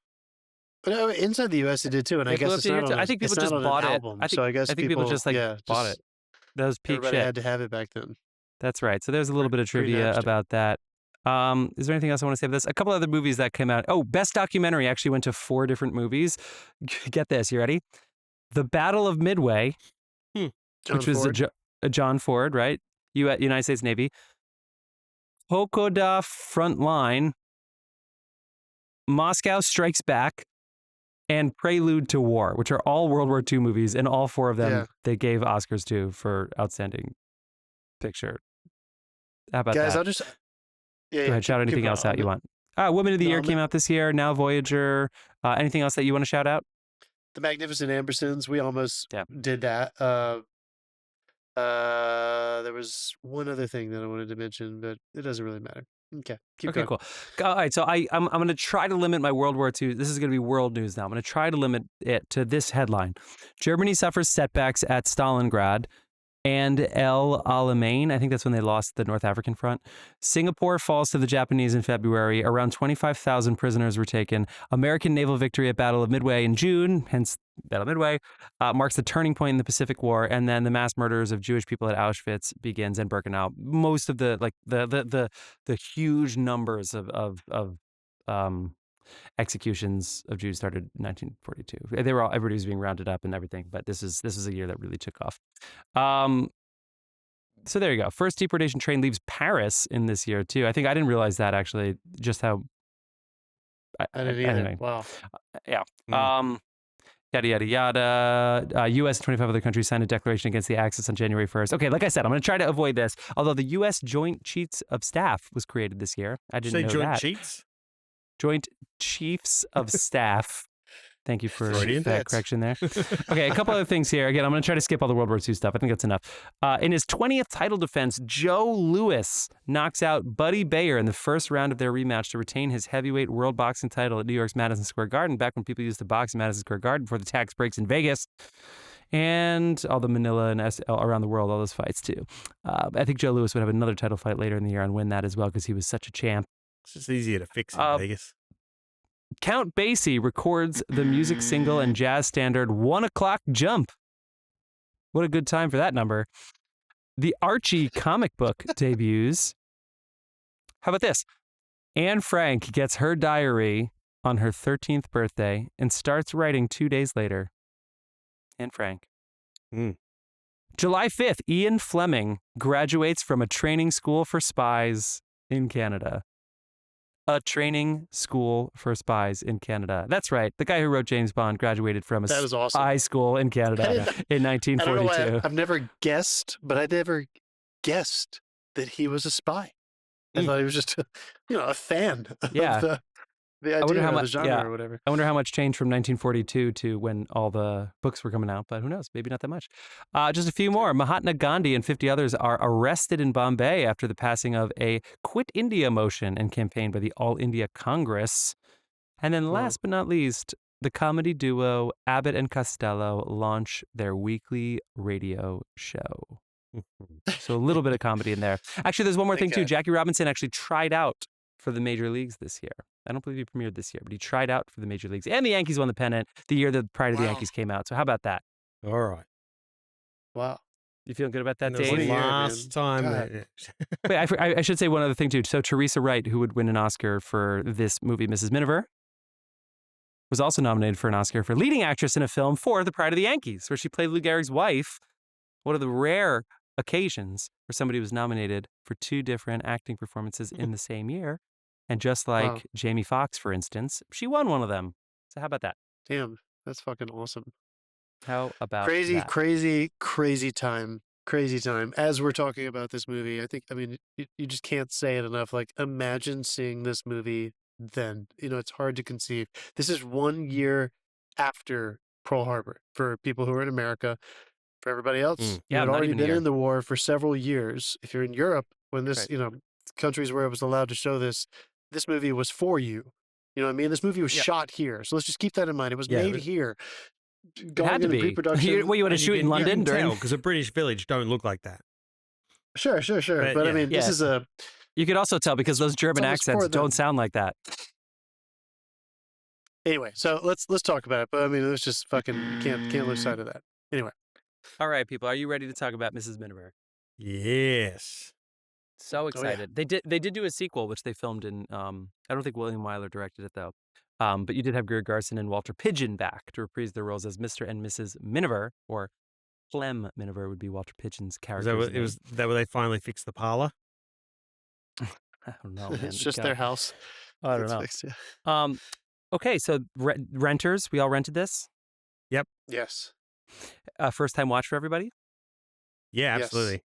But inside the US, it did too. And I guess it's not on,
I think people
it's
just
not on
bought
an
it.
album,
I think,
so I guess
people just bought it. That was peak
Everybody
shit.
had to have it back then.
That's right. So there's a little bit of
Pretty
trivia
nasty.
about that. Is there anything else I want to say about this? A couple other movies that came out. Oh, Best Documentary actually went to 4 different movies. Get this. You ready? The Battle of Midway, which was a John Ford, right? United States Navy. Hokoda Front Line, Moscow Strikes Back, and Prelude to War, which are all World War II movies, and all 4 of them they gave Oscars to for Outstanding Picture. How about
Guys,
that?
I'll just...
Go ahead, shout anything else out you want. Women of the Year came out this year, Now Voyager. Anything else that you want to shout out?
The Magnificent Ambersons, we almost did that. There was one other thing that I wanted to mention, but it doesn't really matter. Okay, keep going.
Cool. All right, so I'm going to try to limit my World War II. This is going to be world news now. I'm going to try to limit it to this headline. Germany suffers setbacks at Stalingrad and El Alamein. I think that's when they lost the North African front. Singapore falls to the Japanese in February. Around 25,000 prisoners were taken. American naval victory at Battle of Midway in June, hence Battle of Midway, marks the turning point in the Pacific War. And then the mass murders of Jewish people at Auschwitz begins in Birkenau. Most of the huge numbers of executions of Jews started in 1942. Everybody was being rounded up and everything, but this is a year that really took off. So there you go. First deportation train leaves Paris in this year too. I think I didn't realize that actually, just how.
I didn't either.
Anyway.
Wow.
Yeah. Yada, yada, yada. U.S. and 25 other countries signed a declaration against the Axis on January 1st. Okay, like I said, I'm going to try to avoid this. Although the U.S. Joint Chiefs of Staff was created this year. I didn't know
Joint
that.
Chiefs?
Joint Chiefs of Staff. Thank you for
Freudian.
that correction there. Okay, a couple other things here. Again, I'm going to try to skip all the World War II stuff. I think that's enough. In his 20th title defense, Joe Louis knocks out Buddy Bayer in the first round of their rematch to retain his heavyweight world boxing title at New York's Madison Square Garden, back when people used to box in Madison Square Garden before the tax breaks in Vegas. And all the Manila and around the world, all those fights too. I think Joe Louis would have another title fight later in the year and win that as well because he was such a champ.
It's just easier to fix in Vegas.
Count Basie records the music single and jazz standard 1 O'Clock Jump. What a good time for that number. The Archie comic book debuts. How about this? Anne Frank gets her diary on her 13th birthday and starts writing 2 days later. Anne Frank. July 5th, Ian Fleming graduates from a training school for spies in Canada. A training school for spies in Canada. That's right. The guy who wrote James Bond graduated from a spy school in Canada in 1942.
I don't know why I've never guessed, but I never guessed that he was a spy. I thought he was just, a fan of the idea of the genre or whatever.
I wonder how much changed from 1942 to when all the books were coming out, but who knows? Maybe not that much. Just a few more. Mahatma Gandhi and 50 others are arrested in Bombay after the passing of a Quit India motion and campaign by the All India Congress. And then last but not least, the comedy duo Abbott and Costello launch their weekly radio show. So a little bit of comedy in there. Actually, there's one more thing too. Jackie Robinson actually tried out for the major leagues this year. I don't believe he premiered this year, but he tried out for the major leagues. And the Yankees won the pennant the year that Pride of the Yankees came out. So how about that?
All right.
Wow.
You feeling good about that,
And that was
Dave?
the
20 year,
last time.
God.
Wait, I should say one other thing too. So Teresa Wright, who would win an Oscar for this movie, Mrs. Miniver, was also nominated for an Oscar for leading actress in a film for The Pride of the Yankees, where she played Lou Gehrig's wife. One of the rare occasions where somebody was nominated for 2 different acting performances in the same year. And just like
Wow.
Jamie Foxx, for instance, she won one of them. So how about that?
Damn, that's fucking awesome.
How about
Crazy,
that?
crazy time. Crazy time. As we're talking about this movie, I mean, you just can't say it enough. Like, imagine seeing this movie then. It's hard to conceive. This is 1 year after Pearl Harbor for people who are in America. For everybody else, you
Yeah,
had
not
already
even a
been
year.
in the war for several years. If you're in Europe, when this,
Right.
countries where it was allowed to show this movie was for you. You know what I mean? This movie was
Yeah.
shot here. So let's just keep that in mind. It was
Yeah,
made
but-
here.
It
Going
had to
into
be.
pre-production.
What, you want to
And
shoot in London during?
because a British village don't look like that.
Sure.
But,
But I
yeah.
mean, this
Yeah.
is a
You could also tell because those German
almost
accents
for them.
don't sound like that.
anyway. So let's talk about it. But I mean, it was just fucking can't lose sight of that. Anyway,
All right, people, are you ready to talk about Mrs. Miniver?
Yes.
So
yeah.
excited. They did do a sequel, which they filmed in. I don't think William Wyler directed it though. But you did have Greer, Garson, and Walter Pidgeon back to reprise their roles as Mr. and Mrs. Miniver, or Clem Miniver would be Walter Pidgeon's
Is
character.
that what, was that where they finally fixed the parlor?
I don't know, man.
it's just their house.
I don't
It's
know.
fixed, yeah.
Okay, so renters, we all rented this.
Yes.
First time watch for everybody.
Yeah,
Yes.
absolutely.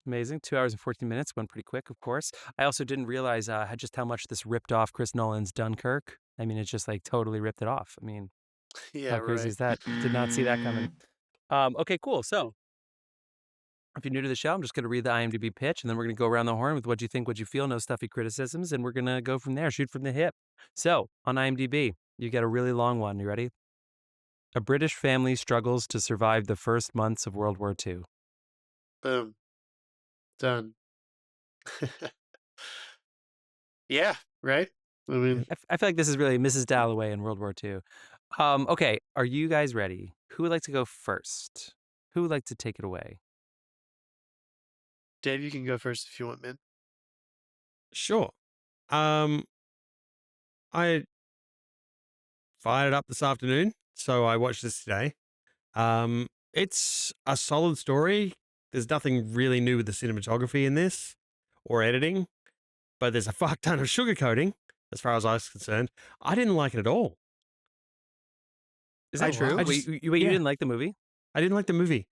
Amazing. 2 hours and 14 minutes. Went pretty quick, of course. I also didn't realize just how much this ripped off Chris Nolan's Dunkirk. I mean, it's just like totally ripped it off. I mean,
Yeah.
how crazy
Right.
is that? Did not see that coming. Okay, cool. So if you're new to the show, I'm just going to read the IMDb pitch, and then we're going to go around the horn with what you think, what you feel, no stuffy criticisms, and we're going to go from there, shoot from the hip. So on IMDb, you get a really long one. You ready? A British family struggles to survive the first months of World War II.
Boom. Done. Yeah. Right. I mean,
I feel like this is really Mrs. Dalloway in World War II. Okay, are you guys ready? Who would like to go first? Who would like to take it away?
Dave, you can go first if you want, man.
Sure. I fired it up this afternoon, so I watched this today. It's a solid story. There's nothing really new with the cinematography in this or editing, but there's a fuck ton of sugarcoating as far as I was concerned. I didn't like it at all.
Is that true?
I
Wait,
just-
you didn't like the movie?
I didn't like the movie.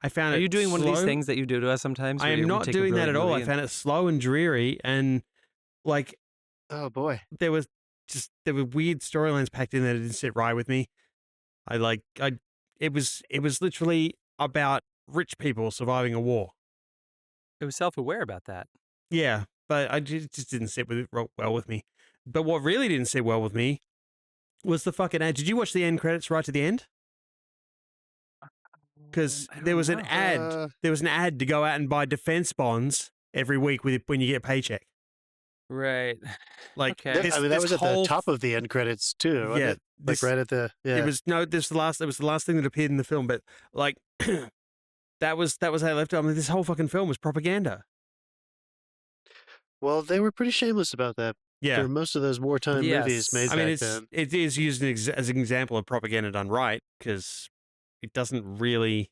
I found
Are
it
you doing one of these
slow.
things that you do to us sometimes?
I
where
am
we
not
take a
doing that
brilliant
at all.
movie
I
and-
found it slow and dreary, and like
Oh boy.
there were weird storylines packed in that didn't sit right with me. It was literally about rich people surviving a war.
It was self-aware about that.
Yeah, but I just didn't sit with it well with me. But what really didn't sit well with me was the fucking ad. Did you watch the end credits right to the end? Because
I don't
there was an
know.
ad. There was an ad to go out and buy defense bonds every week when you get a paycheck.
Right.
Like
Okay.
this,
I mean, that
this
was at the
whole
top of the end credits too. Wasn't
yeah.
it? Like right at the
It was the last thing that appeared in the film, but like that was how I left it. I mean, this whole fucking film was propaganda.
Well, they were pretty shameless about that.
Yeah,
For most of those wartime
Yes.
movies made
I mean,
back then.
it is used as an example of propaganda done right because it doesn't really.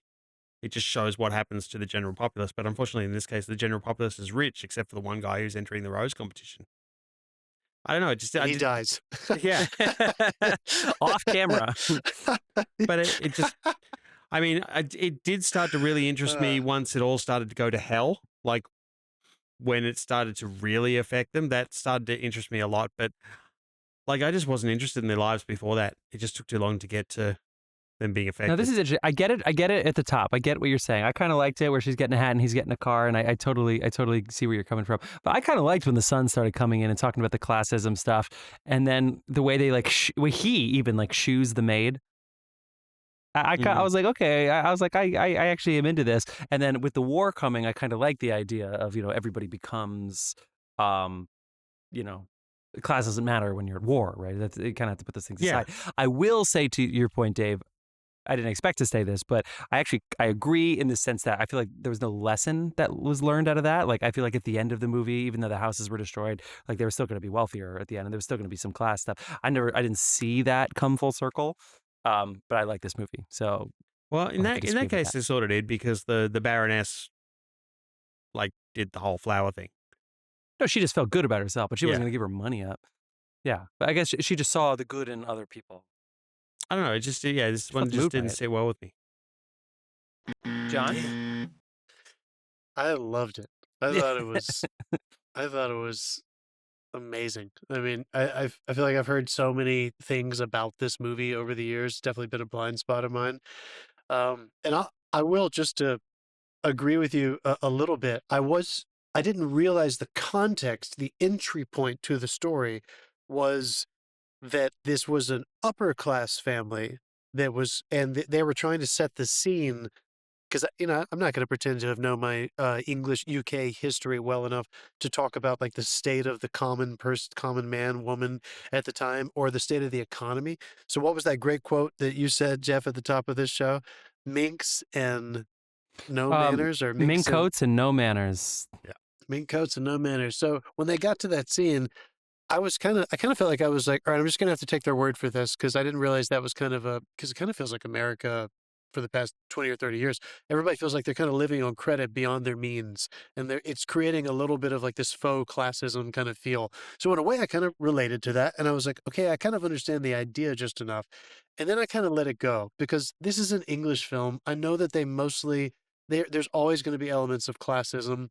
It just shows what happens to the general populace. But unfortunately, in this case, the general populace is rich, except for the one guy who's entering the rose competition. I don't know.
He dies.
Yeah,
Off camera.
but it just. I mean, it did start to really interest me once it all started to go to hell. Like when it started to really affect them, that started to interest me a lot. But like, I just wasn't interested in their lives before that. It just took too long to get to them being affected.
Now this is interesting. I get it at the top. I get what you're saying. I kind of liked it where she's getting a hat and he's getting a car, and I totally see where you're coming from. But I kind of liked when the son started coming in and talking about the classism stuff, and then the way they like he even like shoes the maid. I was like, okay. I was like, I actually am into this. And then with the war coming, I kind of like the idea of everybody becomes, class doesn't matter when you're at war, right? You kind of have to put those things aside. I will say to your point, Dave, I didn't expect to say this, but I agree in the sense that I feel like there was no lesson that was learned out of that. Like, I feel like at the end of the movie, even though the houses were destroyed, like they were still going to be wealthier at the end, and there was still going to be some class stuff. I didn't see that come full circle. But I like this movie, so
Well, in
I'll have to
that
disagree with
case, they sort of did because the Baroness like did the whole flower thing.
No, she just felt good about herself, but she wasn't
Yeah.
going to give her money up. Yeah, but I guess she just saw the good in other people.
I don't know. It just this one
felt
just
moved by
didn't
it.
sit well with me.
John?
I loved it. I thought it was amazing. I mean, I feel like I've heard so many things about this movie over the years. Definitely been a blind spot of mine. And I will, just to agree with you a little bit. I didn't realize the context, the entry point to the story was that this was an upper class family that was, and they were trying to set the scene. Because, I'm not going to pretend to have known my English UK history well enough to talk about like the state of the common man, woman at the time, or the state of the economy. So what was that great quote that you said, Jeff, at the top of this show? Minks and no manners, or
mink coats and no manners.
Yeah, mink coats and no manners. So when they got to that scene, I kind of felt like I was like, all right, I'm just going to have to take their word for this, because I didn't realize that was because it kind of feels like America for the past 20 or 30 years. Everybody feels like they're kind of living on credit beyond their means. And it's creating a little bit of like this faux classism kind of feel. So in a way, I kind of related to that. And I was like, okay, I kind of understand the idea just enough. And then I kind of let it go, because this is an English film. I know that there's always going to be elements of classism.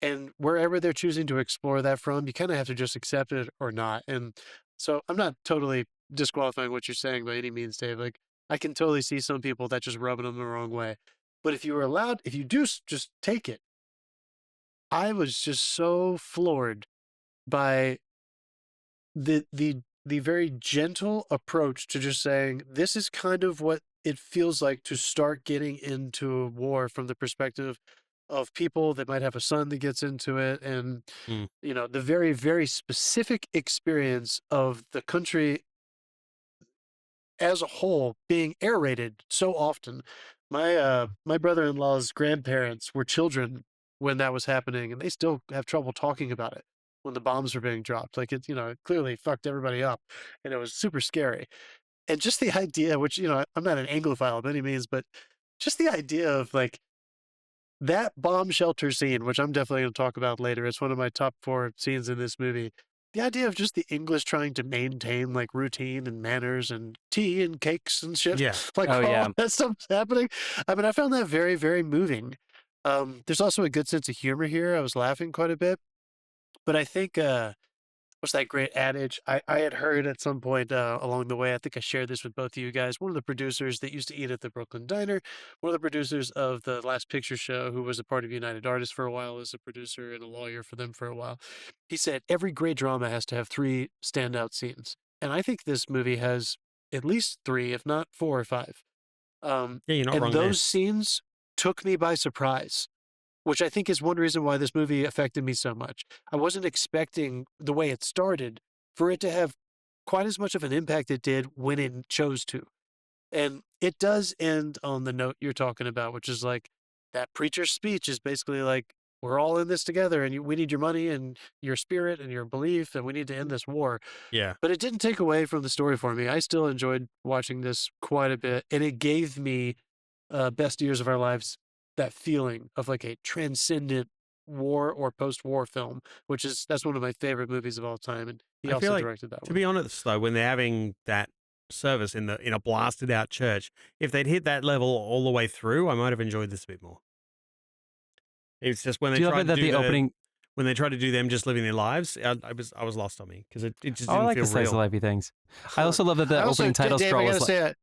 And wherever they're choosing to explore that from, you kind of have to just accept it or not. And so I'm not totally disqualifying what you're saying by any means, Dave. Like, I can totally see some people that just rubbing them the wrong way. But if you do just take it, I was just so floored by the very gentle approach to just saying, this is kind of what it feels like to start getting into a war from the perspective of people that might have a son that gets into it. And, the very, very specific experience of the country as a whole being air raided so often. My brother-in-law's grandparents were children when that was happening, and they still have trouble talking about it when the bombs were being dropped. Like, it clearly fucked everybody up, and it was super scary. And just the idea, which, I'm not an Anglophile by any means, but just the idea of like that bomb shelter scene, which I'm definitely going to talk about later. It's one of my top 4 scenes in this movie. The idea of just the English trying to maintain like routine and manners and tea and cakes and shit.
Yeah.
Like, that stuff's happening. I mean, I found that very, very moving. There's also a good sense of humor here. I was laughing quite a bit. But I think, what's that great adage? I had heard at some point along the way, I think I shared this with both of you guys, one of the producers that used to eat at the Brooklyn Diner, one of the producers of the Last Picture Show, who was a part of United Artists for a while, as a producer and a lawyer for them for a while. He said, every great drama has to have 3 standout scenes. And I think this movie has at least 3, if not 4 or 5.
Yeah, you're not wrong
and
there.
those scenes took me by surprise, which I think is one reason why this movie affected me so much. I wasn't expecting, the way it started, for it to have quite as much of an impact it did when it chose to. And it does end on the note you're talking about, which is like, that preacher's speech is basically like, we're all in this together, and we need your money and your spirit and your belief, and we need to end this war.
Yeah.
But it didn't take away from the story for me. I still enjoyed watching this quite a bit, and it gave me best years of our lives, that feeling of like a transcendent war or post-war film, that's one of my favorite movies of all time. And he also directed that one.
To be honest, though, when they're having that service in a blasted out church, if they'd hit that level all the way through, I might have enjoyed this a bit more. It's just when they tried to do opening, when they tried to do them just living their lives, I was lost on me, because it just didn't
I like
feel
the slice of
real.
lifey things. I also love that the opening title scroll was like,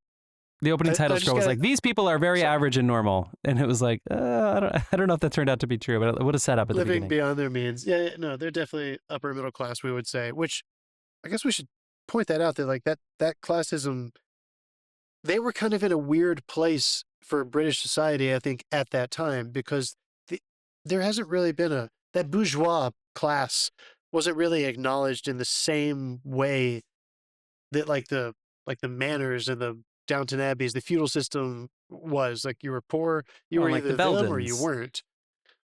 the opening title scroll was like, these people are very average and normal. And it was like, I don't know if that turned out to be true, but it would have set up at the beginning.
Living beyond their means. Yeah, no, they're definitely upper middle class, we would say, which I guess we should point that out, that like that classism, they were kind of in a weird place for British society, I think, at that time, because there hasn't really been that bourgeois class wasn't really acknowledged in the same way that like the manners and Downton Abbey's the feudal system was. Like you were poor, you were
like
either
the
them or you
Beldens.
weren't.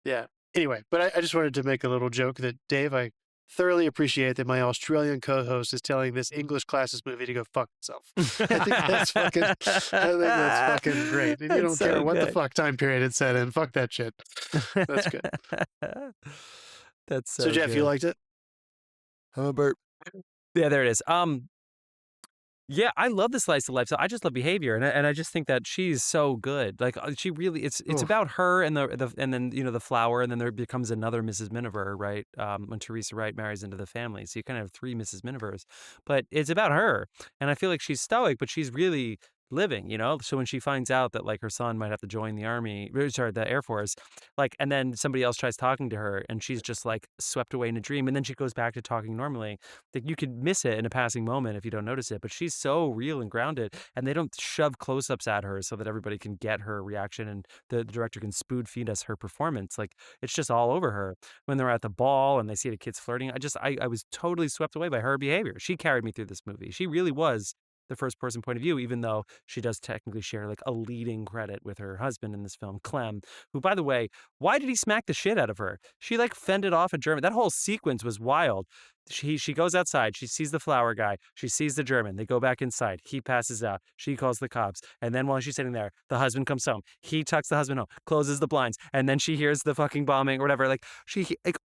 Yeah. Anyway, but I just wanted to make a little joke that, Dave, I thoroughly appreciate that my Australian co-host is telling this English classes movie to go fuck itself. I think that's fucking great. And you don't care what the fuck time period it's set in. Fuck that shit. That's good.
That's
so Jeff,
good.
you liked it?
Hubbard. Yeah, there it is. Yeah, I love the slice of life. So I just love behavior, and I just think that she's so good. Like she really, it's about her and the and then the flower, and then there becomes another Mrs. Miniver, right? When Teresa Wright marries into the family, so you kind of have three Mrs. Minivers, but it's about her, and I feel like she's stoic, but she's really living, So when she finds out that like her son might have to join the the Air Force, like, and then somebody else tries talking to her, and she's just like swept away in a dream, and then she goes back to talking normally. Like you could miss it in a passing moment if you don't notice it, but she's so real and grounded, and they don't shove close-ups at her so that everybody can get her reaction and the director can spoon feed us her performance. Like it's just all over her when they're at the ball and they see the kids flirting. I was totally swept away by her behavior. She carried me through this movie. She really was the first person point of view, even though she does technically share like a leading credit with her husband in this film, Clem, who, by the way, why did he smack the shit out of her? She like fended off a German. That whole sequence was wild. She goes outside. She sees the flower guy. She sees the German. They go back inside. He passes out. She calls the cops. And then while she's sitting there, the husband comes home. He tucks the husband home, closes the blinds, and then she hears the fucking bombing or whatever. Like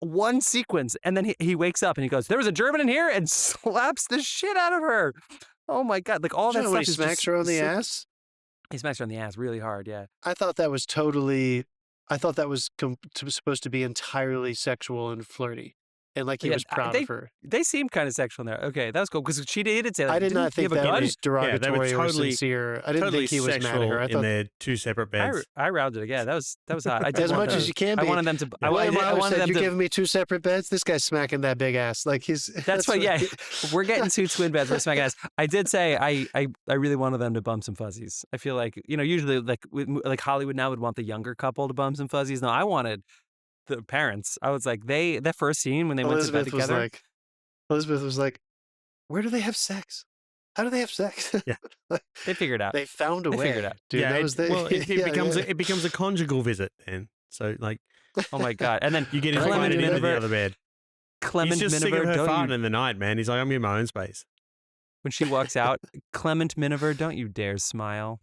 one sequence, and then he wakes up and he goes, "There was a German in here," and slaps the shit out of her. Oh my God! Like all that stuff.
He smacks her on the ass.
He smacks her on the ass really hard. Yeah.
I thought that was supposed to be entirely sexual and flirty, and like he was proud of her.
They seemed kind of sexual in there. Okay, that was cool because she did say. Like,
I did not think that was derogatory or
totally,
sincere. I didn't think he was mad at her. I thought
in their two separate beds.
I rounded again. That was hot. I
as much as you can be.
I wanted them to.
I wanted them to. You're giving me two separate beds. This guy's smacking that big ass. Like he's.
That's why. Yeah, we're getting two twin beds. We're smacking ass. I did say I really wanted them to bump some fuzzies. I feel like usually like Hollywood now would want the younger couple to bump some fuzzies. No, I wanted the parents. I was like that first scene when they went to bed together.
Elizabeth was like, "Where do they have sex? How do they have sex?"
Yeah, they figured out.
They found a way.
Figured out.
Dude,
yeah, it becomes a conjugal visit, then. So like,
oh my God! And then
you get invited into the other bed.
Clement
He's just sick of her farting in the night, man. He's like, I'm in my own space.
When she walks out, Clement Miniver, don't you dare smile.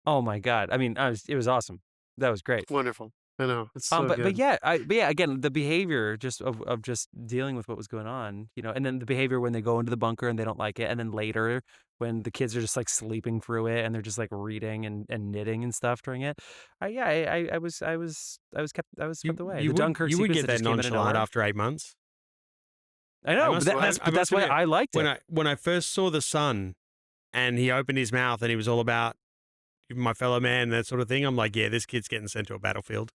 Oh my God! I mean, it was awesome. That was great.
Wonderful. I know. It's so
but
good.
yeah, again, the behavior just of just dealing with what was going on, and then the behavior when they go into the bunker and they don't like it, and then later when the kids are just like sleeping through it and they're just like reading and knitting and stuff during it. I was swept away.
You
the Dunkirk
would get
that
that nonchalant after 8 months.
I know, but that's why I liked it.
When I first saw the son and he opened his mouth and he was all about my fellow man, that sort of thing, I'm like, yeah, this kid's getting sent to a battlefield.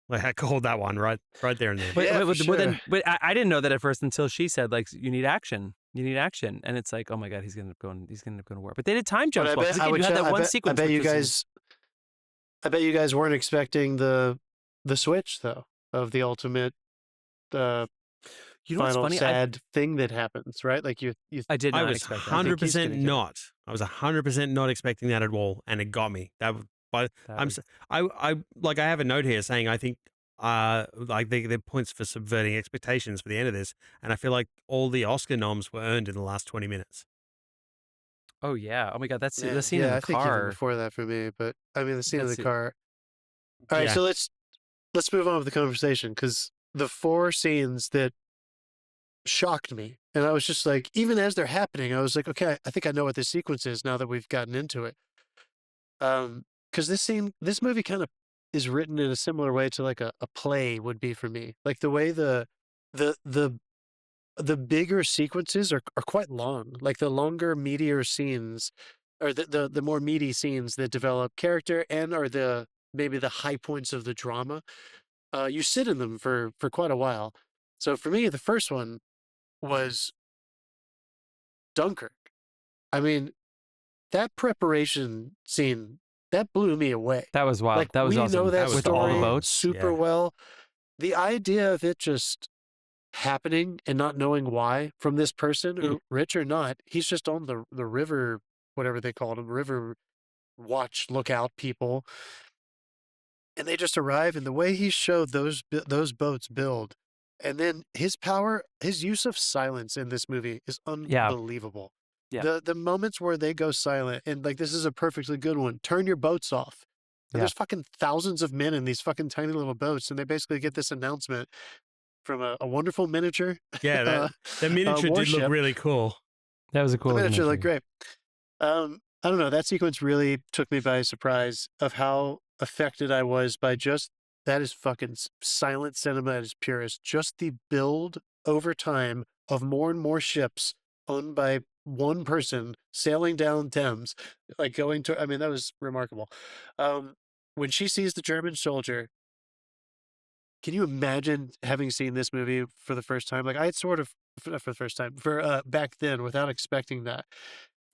Like I called that one right there and there.
But I didn't know that at first until she said, like, you need action. You need action. And it's like, oh my God, he's gonna end up going to war. But they did time jumps. I bet
you guys weren't expecting the switch though of the ultimate final sad thing that happens, right? Like
I did not
I was
expect
100% not. I was 100% not expecting that at all, and it got me. I have a note here saying I think like they're points for subverting expectations for the end of this, and I feel like all the Oscar noms were earned in the last 20 minutes.
Oh yeah! Oh my God, that's the scene
in
the
car. I think even before that for me, but I mean the scene in the car. All right, so let's move on with the conversation because the 4 scenes that shocked me, and I was just like, even as they're happening, I was like, okay, I think I know what this sequence is now that we've gotten into it. Because this movie kind of is written in a similar way to like a play would be for me. Like the way the bigger sequences are quite long. Like the longer, meatier scenes, or the more meaty scenes that develop character and are maybe the high points of the drama. You sit in them for quite a while. So for me, the first one was Dunkirk. I mean, that preparation scene. That blew me away.
That was wild.
Like,
that was
we
awesome.
know that
with
story
all the boats
super well. The idea of it just happening and not knowing why from this person, rich or not, he's just on the river whatever they called them, river watch lookout people. And they just arrive, and the way he showed those boats build, and then his use of silence in this movie is unbelievable.
Yeah.
The moments where they go silent, and like this is a perfectly good one. Turn your boats off. And there's fucking thousands of men in these fucking tiny little boats, and they basically get this announcement from a wonderful miniature.
Yeah, the miniature did look really cool.
That was a cool
The miniature looked great. I don't know. That sequence really took me by surprise of how affected I was by just that is fucking silent cinema at its purest. Just the build over time of more and more ships owned by one person sailing down Thames, like going to. I mean, that was remarkable. When she sees the German soldier, can you imagine having seen this movie for the first time? Like I had sort of for the first time back then without expecting that.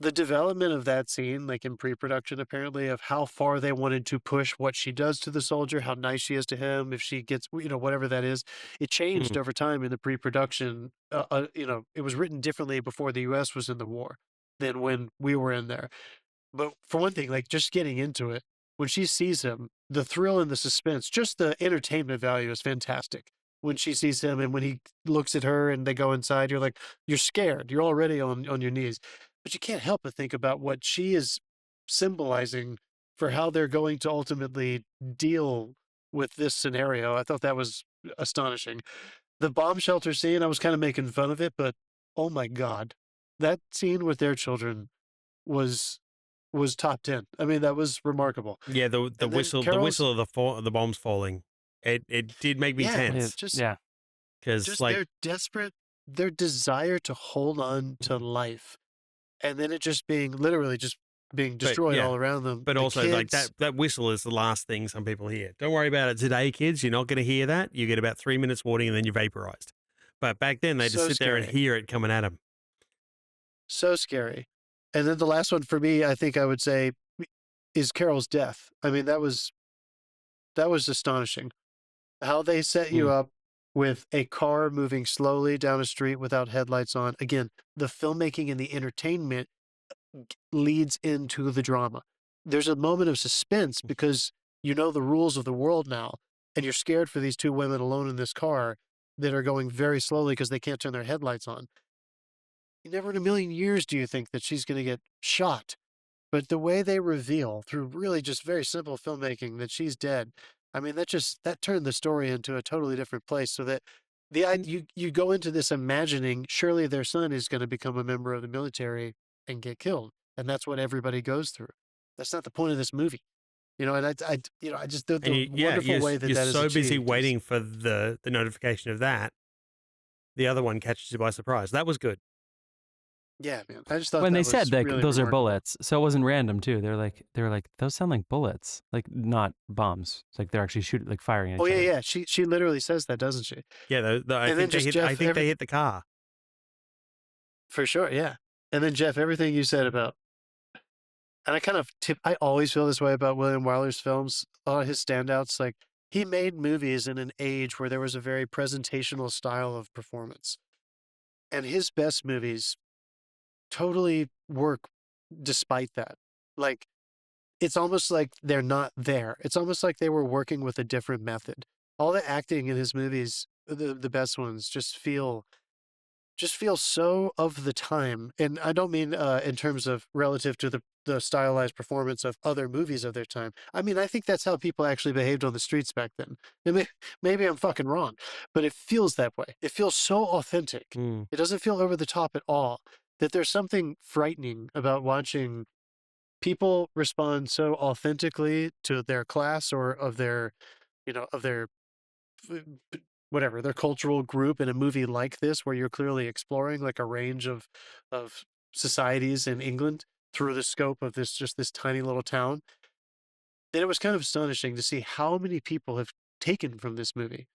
The development of that scene, like in pre-production, apparently, of how far they wanted to push what she does to the soldier, how nice she is to him, if she gets, whatever that is, it changed over time in the pre-production. It was written differently before the U.S. was in the war than when we were in there. But for one thing, like just getting into it, when she sees him, the thrill and the suspense, just the entertainment value is fantastic. When she sees him and when he looks at her and they go inside, you're scared. You're already on your knees. But you can't help but think about what she is symbolizing for how they're going to ultimately deal with this scenario. I thought that was astonishing. The bomb shelter scene, I was kind of making fun of it, but oh my God, that scene with their children was top 10. I mean, that was remarkable.
Yeah, the whistle of the bombs falling. It did make me tense. Because like
they're desperate, their desire to hold on to life. And then it just being destroyed all around them.
But also, like that whistle is the last thing some people hear. Don't worry about it today, kids. You're not going to hear that. You get about 3 minutes warning and then you're vaporized. But back then, they just sit there and hear it coming at them.
So scary. And then the last one for me, I think I would say, is Carol's death. I mean, that was astonishing. How they set you up with a car moving slowly down a street without headlights on. Again, the filmmaking and the entertainment leads into the drama. There's a moment of suspense because you know the rules of the world now, and you're scared for these two women alone in this car that are going very slowly because they can't turn their headlights on. Never in a million years do you think that she's going to get shot. But the way they reveal through really just very simple filmmaking that she's dead, I mean, that turned the story into a totally different place. So that you go into this imagining surely their son is going to become a member of the military and get killed, and that's what everybody goes through. That's not the point of this movie, And I just the wonderful way that
you're
is
so busy
achieved
waiting for the notification of that. The other one catches you by surprise. That was good.
Yeah, man. I just thought
when
that
they
was
said that
really
those are
remarkable.
bullets, so it wasn't random too. They were like those sound like bullets, like not bombs. It's like they're actually shooting, like firing at each other.
Yeah. She literally says that, doesn't she?
Yeah, I think they hit the car.
For sure, yeah. And then Jeff, everything you said about, and I kind of I always feel this way about William Wyler's films. A lot of his standouts, like he made movies in an age where there was a very presentational style of performance, and his best movies totally work despite that. Like, it's almost like they're not there. It's almost like they were working with a different method. All the acting in his movies, the best ones, just feel so of the time. And I don't mean in terms of relative to the stylized performance of other movies of their time. I mean, I think that's how people actually behaved on the streets back then. Maybe I'm fucking wrong, but it feels that way. It feels so authentic. It doesn't feel over the top at all. That there's something frightening about watching people respond so authentically to their class or of their whatever, their cultural group in a movie like this, where you're clearly exploring like a range of societies in England through the scope of this tiny little town. Then it was kind of astonishing to see how many people have taken from this movie.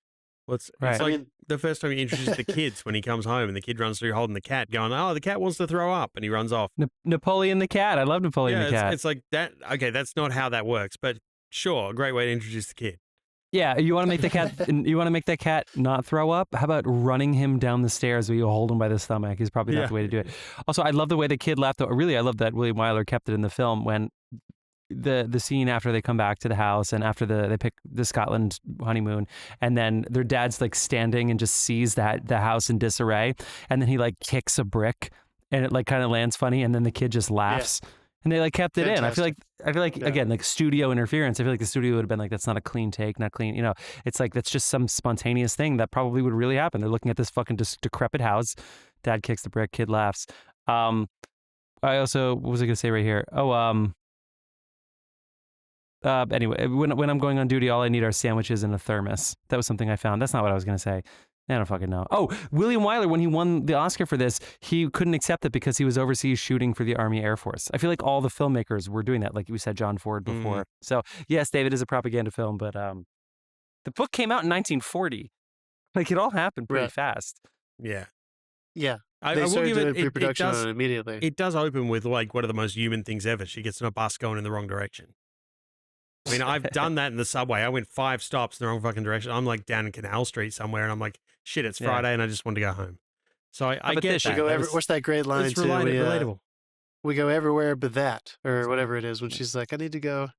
Well, it's like the first time he introduces the kids when he comes home and the kid runs through holding the cat going, oh, the cat wants to throw up, and he runs off.
Napoleon the cat. I love Napoleon the cat.
It's like that. Okay, that's not how that works, but sure, a great way to introduce the kid.
Yeah, you want to make the cat. You want to make that cat not throw up? How about running him down the stairs where you hold him by the stomach? Is probably not the way to do it. Also, I love the way the kid left. Really, I love that William Wyler kept it in the film when the scene after they come back to the house and after they pick the Scotland honeymoon, and then their dad's like standing and just sees that the house in disarray, and then he like kicks a brick and it like kind of lands funny, and then the kid just laughs. Yeah. And they like kept it in. I feel like again, like studio interference. I feel like the studio would have been like, that's not a clean take, not clean. You know, it's like that's just some spontaneous thing that probably would really happen. They're looking at this fucking decrepit house. Dad kicks the brick, kid laughs. I also, what was I gonna say right here? Anyway, when I'm going on duty, all I need are sandwiches and a thermos. That was something I found. That's not what I was gonna say. I don't fucking know. Oh, William Wyler, when he won the Oscar for this, he couldn't accept it because he was overseas shooting for the Army Air Force. I feel like all the filmmakers were doing that, like we said, John Ford before. So yes, David is a propaganda film, but the book came out in 1940. Like it all happened pretty fast.
Yeah.
Yeah.
I
will
give
it
it
pre-production
does,
on it immediately.
It does open with like one of the most human things ever. She gets in a bus going in the wrong direction. I mean, I've done that in the subway. I went 5 stops in the wrong fucking direction. I'm like down in Canal Street somewhere, and I'm like, shit, it's Friday, and I just want to go home. So I get that.
What's that great line?
It's relatable.
We go everywhere but that, or whatever it is, when she's like, I need to go.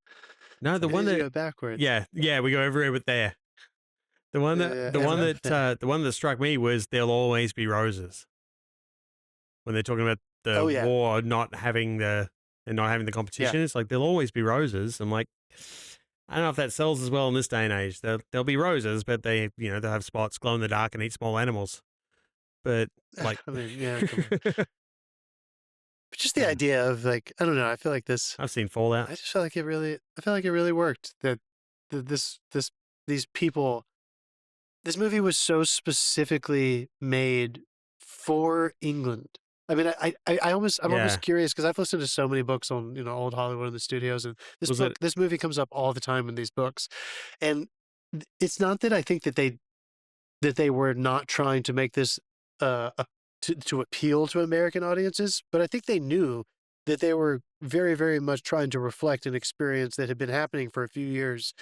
No, the one that
go backwards.
Yeah, we go everywhere but there. The one that the one that struck me was there'll always be roses. When they're talking about the war not having the competition, it's like there'll always be roses. I'm like, I don't know if that sells as well in this day and age. There'll be roses, but they'll have spots, glow in the dark, and eat small animals. But like,
I mean, but just the idea of like, I don't know. I feel like this.
I've seen Fallout.
I just felt like it really. I felt like it really worked. That these people. This movie was so specifically made for England. I mean, I'm almost curious because I've listened to so many books on old Hollywood and the studios, and this movie comes up all the time in these books, and it's not that I think that they were not trying to make this to appeal to American audiences, but I think they knew that they were very, very much trying to reflect an experience that had been happening for a few years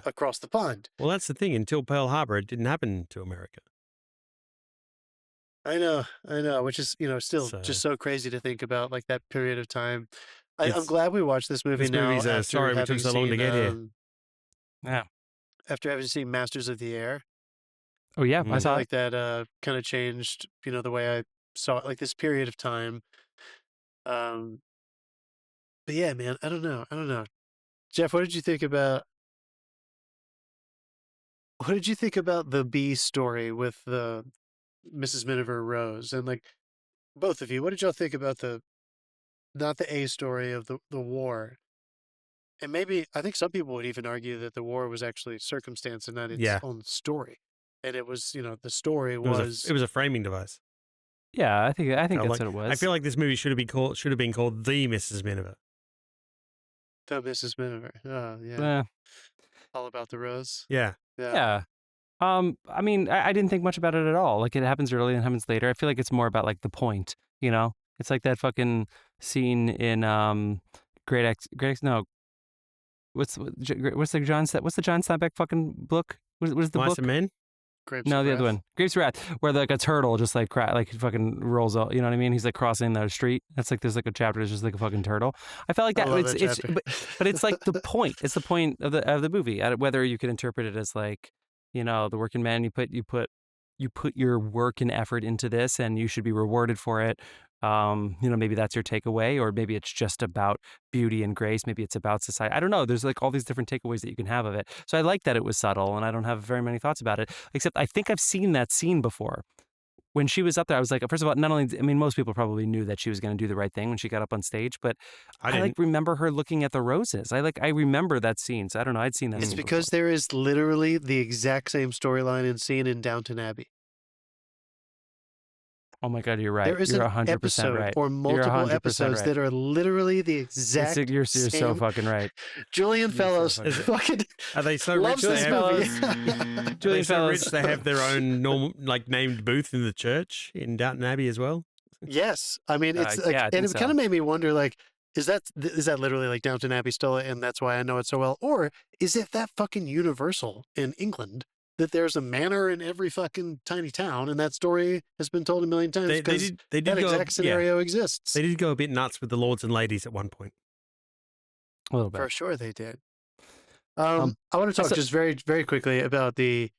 across the pond.
Well, that's the thing. Until Pearl Harbor, it didn't happen to America.
I know, which is, still just so crazy to think about, like that period of time. I'm glad we watched this movie now.
Sorry we took so long to get here.
Yeah.
After having seen Masters of the Air.
Oh, yeah. I saw
like that kind of changed, the way I saw it, like this period of time. But yeah, man, I don't know. Jeff, what did you think about the B story with the Mrs. Miniver Rose? And like both of you, what did y'all think about not the A story of the war? And maybe I think some people would even argue that the war was actually circumstance and not its own story. And it was, the story was
it was a framing device.
Yeah, I think that's what it was.
I feel like this movie should have been called The Mrs. Miniver.
The Mrs. Miniver. Oh, yeah. All about the rose.
Yeah.
I mean, I didn't think much about it at all. Like it happens early and happens later. I feel like it's more about like the point, It's like that fucking scene in Great X. No, what's the John Steinbeck fucking book? What is the
Mice
book?
and Men?
Grapes
no,
of
the
Wrath.
other one, Grapes of Wrath, where like a turtle just like fucking rolls out. You know what I mean? He's like crossing the street. That's like there's like a chapter that's just like a fucking turtle. I felt like that. But it's like the point. It's the point of the movie. Whether you could interpret it as like the working man. You put your work and effort into this, and you should be rewarded for it. Maybe that's your takeaway, or maybe it's just about beauty and grace. Maybe it's about society. I don't know. There's like all these different takeaways that you can have of it. So I like that it was subtle, and I don't have very many thoughts about it, except I think I've seen that scene before. When she was up there, I was like, first of all, most people probably knew that she was going to do the right thing when she got up on stage, but I like remember her looking at the roses. I remember that scene. So I don't know. I'd seen that.
It's because there is literally the exact same storyline and scene in Downton Abbey.
Oh my God, you're right.
There is
you're
an
100%
episode
right.
or multiple episodes that are literally the exact
You're
same.
so fucking right.
Julian Fellows fucking
are they so
loves
rich
this movie.
Julian Fellows, they have their own normal named booth in the church in Downton Abbey as well.
Yes, I mean it's
and it
kind of made me wonder, like, is that literally like Downton Abbey still, and that's why I know it so well? Or is it that fucking universal in England that there's a manor in every fucking tiny town, and that story has been told a million times because that exact scenario exists?
They did go a bit nuts with the lords and ladies at one point.
A little bit.
For sure they did. I want to talk just very, very quickly about the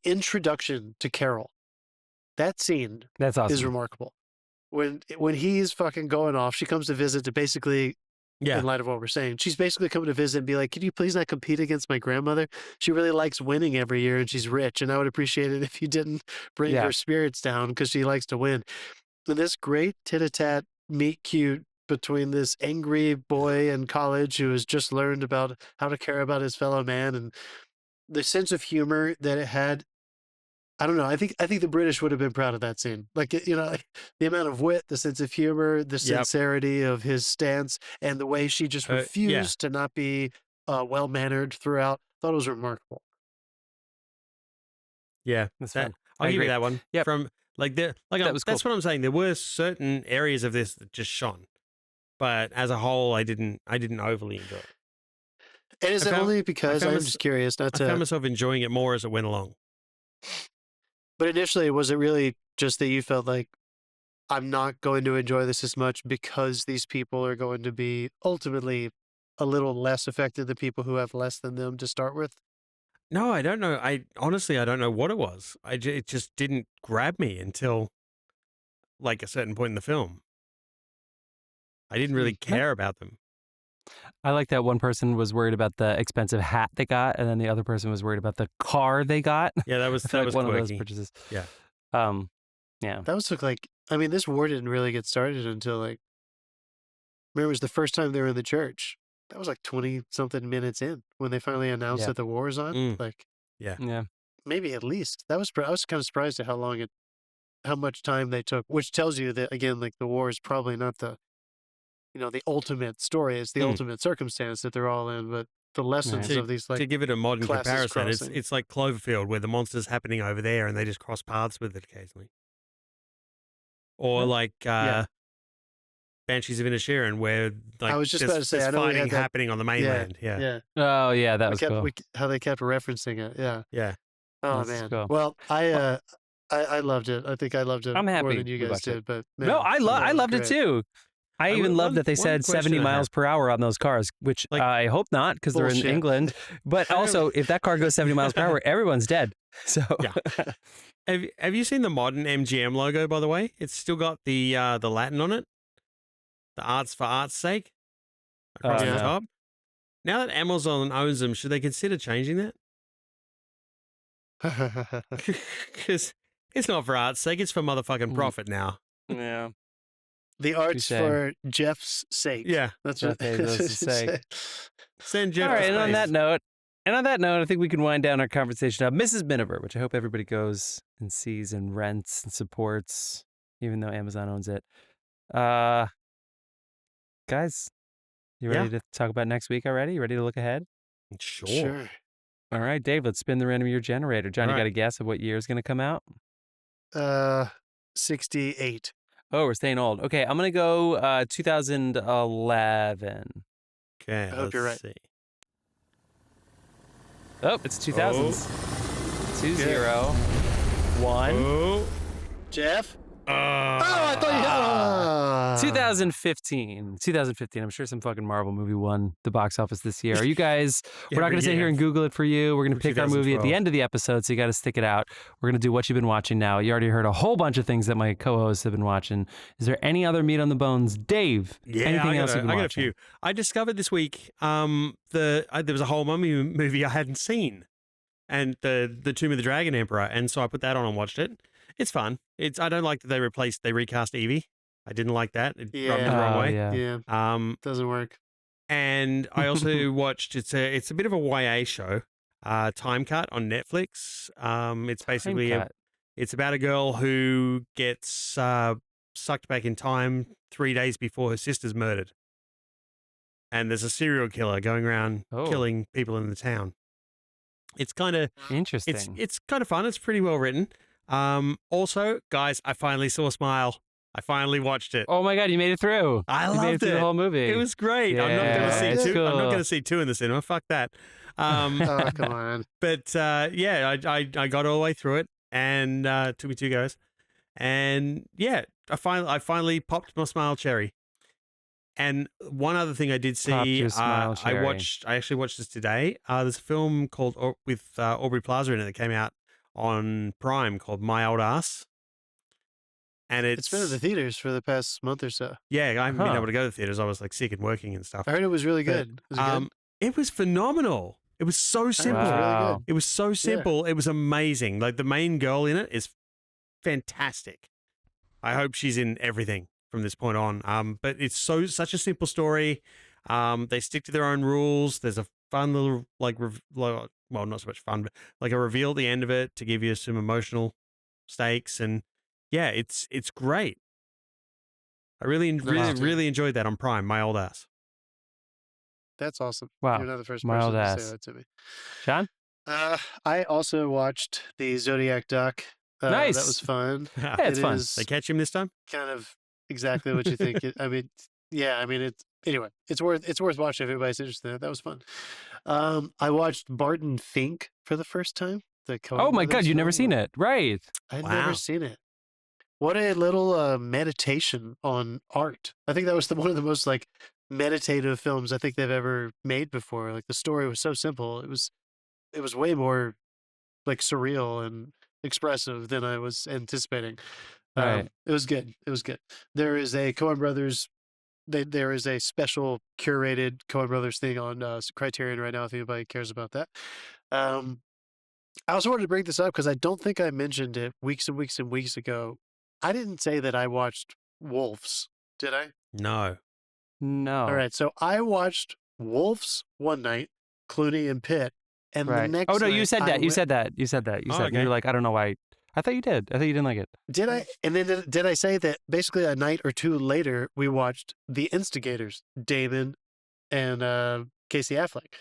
introduction to Carol. That scene
That's awesome.
is remarkable. When he's fucking going off, she comes to visit to basically, in light of what we're saying, she's basically coming to visit and be like, can you please not compete against my grandmother? She really likes winning every year and she's rich, and I would appreciate it if you didn't bring her spirits down because she likes to win. And this great tit-a-tat meet cute between this angry boy in college who has just learned about how to care about his fellow man, and the sense of humor that it had. I don't know. I think the British would have been proud of that scene. Like, like the amount of wit, the sense of humor, the sincerity of his stance, and the way she just refused to not be well-mannered throughout. Thought it was remarkable.
Yeah,
that's fun.
I'll give you that one.
Yeah,
from that was cool. That's what I'm saying. There were certain areas of this that just shone, but as a whole, I didn't overly enjoy it.
And is it only because I'm just curious? I
found myself enjoying it more as it went along.
But initially, was it really just that you felt like, I'm not going to enjoy this as much because these people are going to be ultimately a little less affected than people who have less than them to start with?
No, I don't know. Honestly, I don't know what it was. It just didn't grab me until like a certain point in the film. I didn't really care about them.
I like that one person was worried about the expensive hat they got, and then the other person was worried about the car they got.
Yeah, that was
one
quirky.
of those purchases.
Yeah.
That was this war didn't really get started until remember it was the first time they were in the church. That was like 20-something minutes in when they finally announced that the war is on. Maybe at least. I was kind of surprised at how much time they took, which tells you that, again, like the war is probably not the ultimate story. It's the ultimate circumstance that they're all in, but the lessons of these, like,
to give it a modern comparison,
crossing.
it's like Cloverfield, where the monster's happening over there and they just cross paths with it occasionally. Or Banshees of Inisherin, where
I was just about to say,
there's fighting happening on the mainland.
Yeah.
Oh yeah, that was cool.
How they kept referencing it. Yeah.
Yeah.
Oh
That's
man.
cool.
Well, I loved it. I think I loved it
I'm happy
more than you
we
guys
watched
did.
it.
But man,
No, I loved it too. I even loved that they said 70 miles per hour on those cars, which I hope not, because they're in England. But also, if that car goes 70 miles per hour, everyone's dead. So
Have you seen the modern MGM logo, by the way? It's still got the Latin on it. The arts for art's sake across the top. Now that Amazon owns them, should they consider changing that? Because it's not for art's sake, it's for motherfucking profit now.
Yeah.
The art's for Jeff's sake.
Yeah.
That's
Jeff
what
Bezos' sake.
Send Jeff
All right,
to
and on
space.
that note, I think we can wind down our conversation of Mrs. Miniver, which I hope everybody goes and sees and rents and supports, even though Amazon owns it. Guys, you ready to talk about next week already? You ready to look ahead?
Sure.
All right, Dave, let's spin the random year generator. John, you got a guess of what year is going to come out?
68.
Oh, we're staying old. Okay, I'm going to go 2011.
Okay,
I hope you're right.
See.
Oh, it's 2000s. 2-0-1.
Oh.
Jeff? I thought you had
2015. I'm sure some fucking Marvel movie won the box office this year. Are you guys? We're not going to sit here and Google it for you. We're going to pick our movie at the end of the episode, so you got to stick it out. We're going to do what you've been watching now. You already heard a whole bunch of things that my co-hosts have been watching. Is there any other meat on the bones, Dave?
Yeah,
anything else you've been watching?
I got a few. I discovered this week there was a whole mummy movie I hadn't seen, and the Tomb of the Dragon Emperor, and so I put that on and watched it. It's fun. I don't like that they recast Evie. I didn't like that. It rubbed me the wrong way.
Yeah. Doesn't work.
And I also watched it's a bit of a YA show, Time Cut on Netflix. It's basically it's about a girl who gets sucked back in time 3 days before her sister's murdered, and there's a serial killer going around killing people in the town. It's kind of
interesting.
It's kind of fun. It's pretty well written. Also, guys, I finally saw Smile. I finally watched it.
Oh my God, you made it through.
I
You made it
loved
through the whole movie.
It was great. I'm not going to see
it's
two. I'm not
cool.
going to see two in the cinema. Fuck that.
Oh, come on.
But yeah, I got all the way through it, and took me 2 goes, and yeah, I finally popped my smile cherry. And one other thing I did
Popped
see,
your smile
I
cherry.
actually watched this today. There's a film called with Aubrey Plaza in it that came out on Prime called My Old Ass, and
It's been in the theaters for the past month or so.
yeah, I haven't been
Huh.
able to go to the theaters. I was like sick and working and stuff.
I heard it was really
But,
good. Was it good?
It was phenomenal. It was so
I heard it
simple.
was really
Wow.
good.
It was so simple. It was amazing. Like the main girl in it is fantastic. I hope she's in everything from this point on. But it's such a simple story. They stick to their own rules. There's a fun little well, not so much fun, but like a reveal at the end of it to give you some emotional stakes. And yeah, it's great. I really enjoyed that on Prime. My Old Ass.
That's awesome.
Wow.
You're not the first
My
person
old
to
ass.
say that to me.
John?
I also watched the Zodiac doc.
Nice.
That was fun.
Yeah, it's fun.
is
They catch him this time?
kind of exactly what you think. It's worth watching if anybody's interested in it. That was fun. I watched Barton Fink for the first time. The
Oh my God, you've never seen
it.
it. Right.
I'd
Wow.
never seen it. What a little meditation on art. I think that was one of the most like meditative films I think they've ever made before. Like the story was so simple. It was way more like surreal and expressive than I was anticipating.
Right.
It was good. It was good. There is a Coen Brothers. There is a special curated Coen Brothers thing on Criterion right now. If anybody cares about that. I also wanted to bring this up because I don't think I mentioned it weeks and weeks and weeks ago. I didn't say that I watched Wolves, did I?
No.
No.
All right, so I watched Wolves one night, Clooney and Pitt, and the
Right.
next.
Oh no,
night
you said
I
that. You
went-
said that. You said that. You
Oh,
said
okay.
you're like, I don't know why. I thought you did. I thought you didn't like it.
Did I? And then did I say that basically a night or two later we watched The Instigators, Damon and Casey Affleck,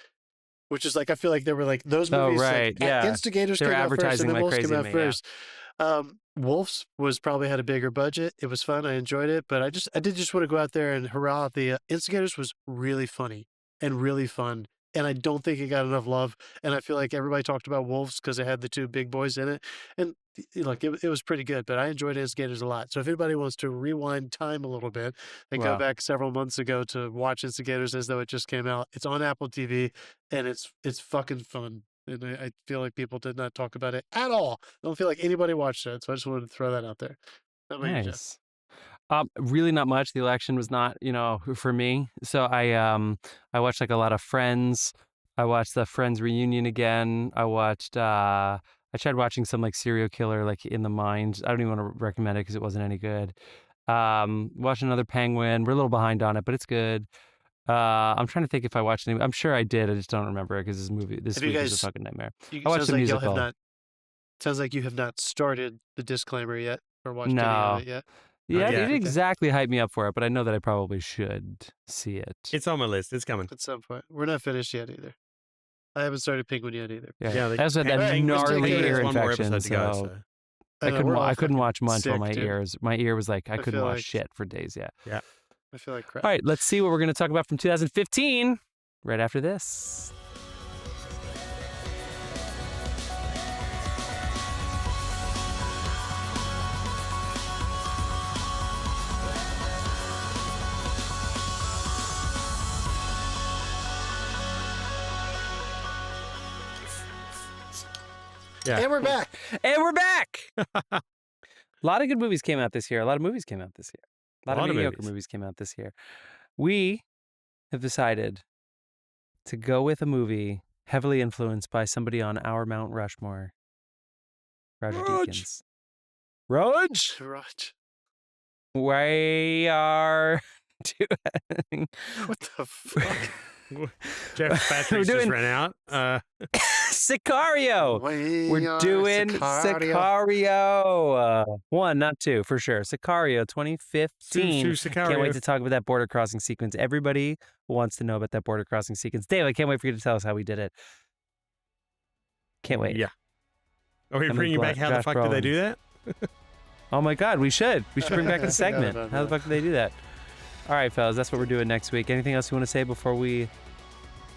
which is like I feel like there were like those
Oh,
movies.
right,
Like,
yeah.
Instigators
They were
came out first,
advertising
and then
like
Wolves
crazy
came
to
out
me, yeah.
first. Wolves was probably had a bigger budget. It was fun. I enjoyed it, but I did just want to go out there and hurrah. The Instigators was really funny and really fun. And I don't think it got enough love. And I feel like everybody talked about Wolves because it had the two big boys in it. And look, it was pretty good, but I enjoyed Instigators a lot. So if anybody wants to rewind time a little bit and go
Wow.
back several months ago to watch Instigators as though it just came out, it's on Apple TV and it's fucking fun. And I feel like people did not talk about it at all. I don't feel like anybody watched it. So I just wanted to throw that out there. How about you, Jeff?
Nice. Really not much. The election was not, for me. So I watched like a lot of Friends. I watched the Friends reunion again. I tried watching some like serial killer like In the Mind. I don't even want to recommend it because it wasn't any good. Watched another Penguin. We're a little behind on it, but it's good. I'm trying to think if I watched any. I'm sure I did. I just don't remember it because this
Have
week
you
is a
guys-
fucking nightmare.
You,
I watched
sounds
the
like y'all
musical.
have not. Sounds like you have not started the disclaimer yet or watched any
No.
of it yet.
Yeah,
yet.
it didn't
Okay.
exactly hype me up for it, but I know that I probably should see it.
It's on my list. It's coming.
At some point, we're not finished yet either. I haven't started Penguin yet either.
Yeah,
they-
I also had that
Penguin
gnarly
still
ear
There's one more
infection,
episode to go.
so
So.
I know, we're all
I couldn't
fucking
watch much while
sick,
my
dude.
my ear was like I
I
couldn't
feel
watch
like-
shit for days. Yeah.
I feel like crap.
All right, let's see what we're going to talk about from 2015 right after this.
Yeah.
And we're back.
And we're back. A lot of good movies came out this year. A lot of movies came out this year. A lot of mediocre movies came out this year. We have decided to go with a movie heavily influenced by somebody on our Mount Rushmore. Roger
Rog.
Deakins. Rog,
Right.
we are doing
What the fuck?
Jeff's batteries
We're
just
doing-
ran out.
Sicario.
We
We're
are
doing
Sicario.
Sicario. 1, not 2, for sure. Sicario 2015. Can't wait to talk about that border crossing sequence. Everybody wants to know about that border crossing sequence. Dave, I can't wait for you to tell us how we did it. Can't wait.
Yeah. Are we
I'm
bringing
glad
back how the
Josh
fuck did they
Brolin.
do that?
Oh my God, we should. We should bring back the segment.
about
How the fuck did they do that? All right, fellas, that's what we're doing next week. Anything else you want to say before we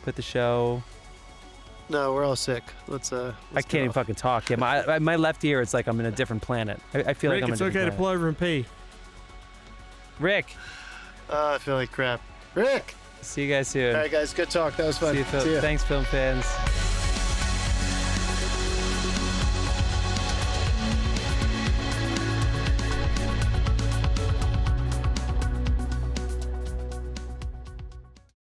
put the show?
No, we're all sick. Let's
I can't even fucking talk. Yeah, my left ear, it's like I'm in a different planet. I feel
Rick,
like I'm in a
it's
different
okay to
planet.
pull over and pee.
Rick,
I feel like crap. Rick!
see you guys soon.
All right, guys. Good talk. That was fun.
See you,
See ya.
Thanks, film fans.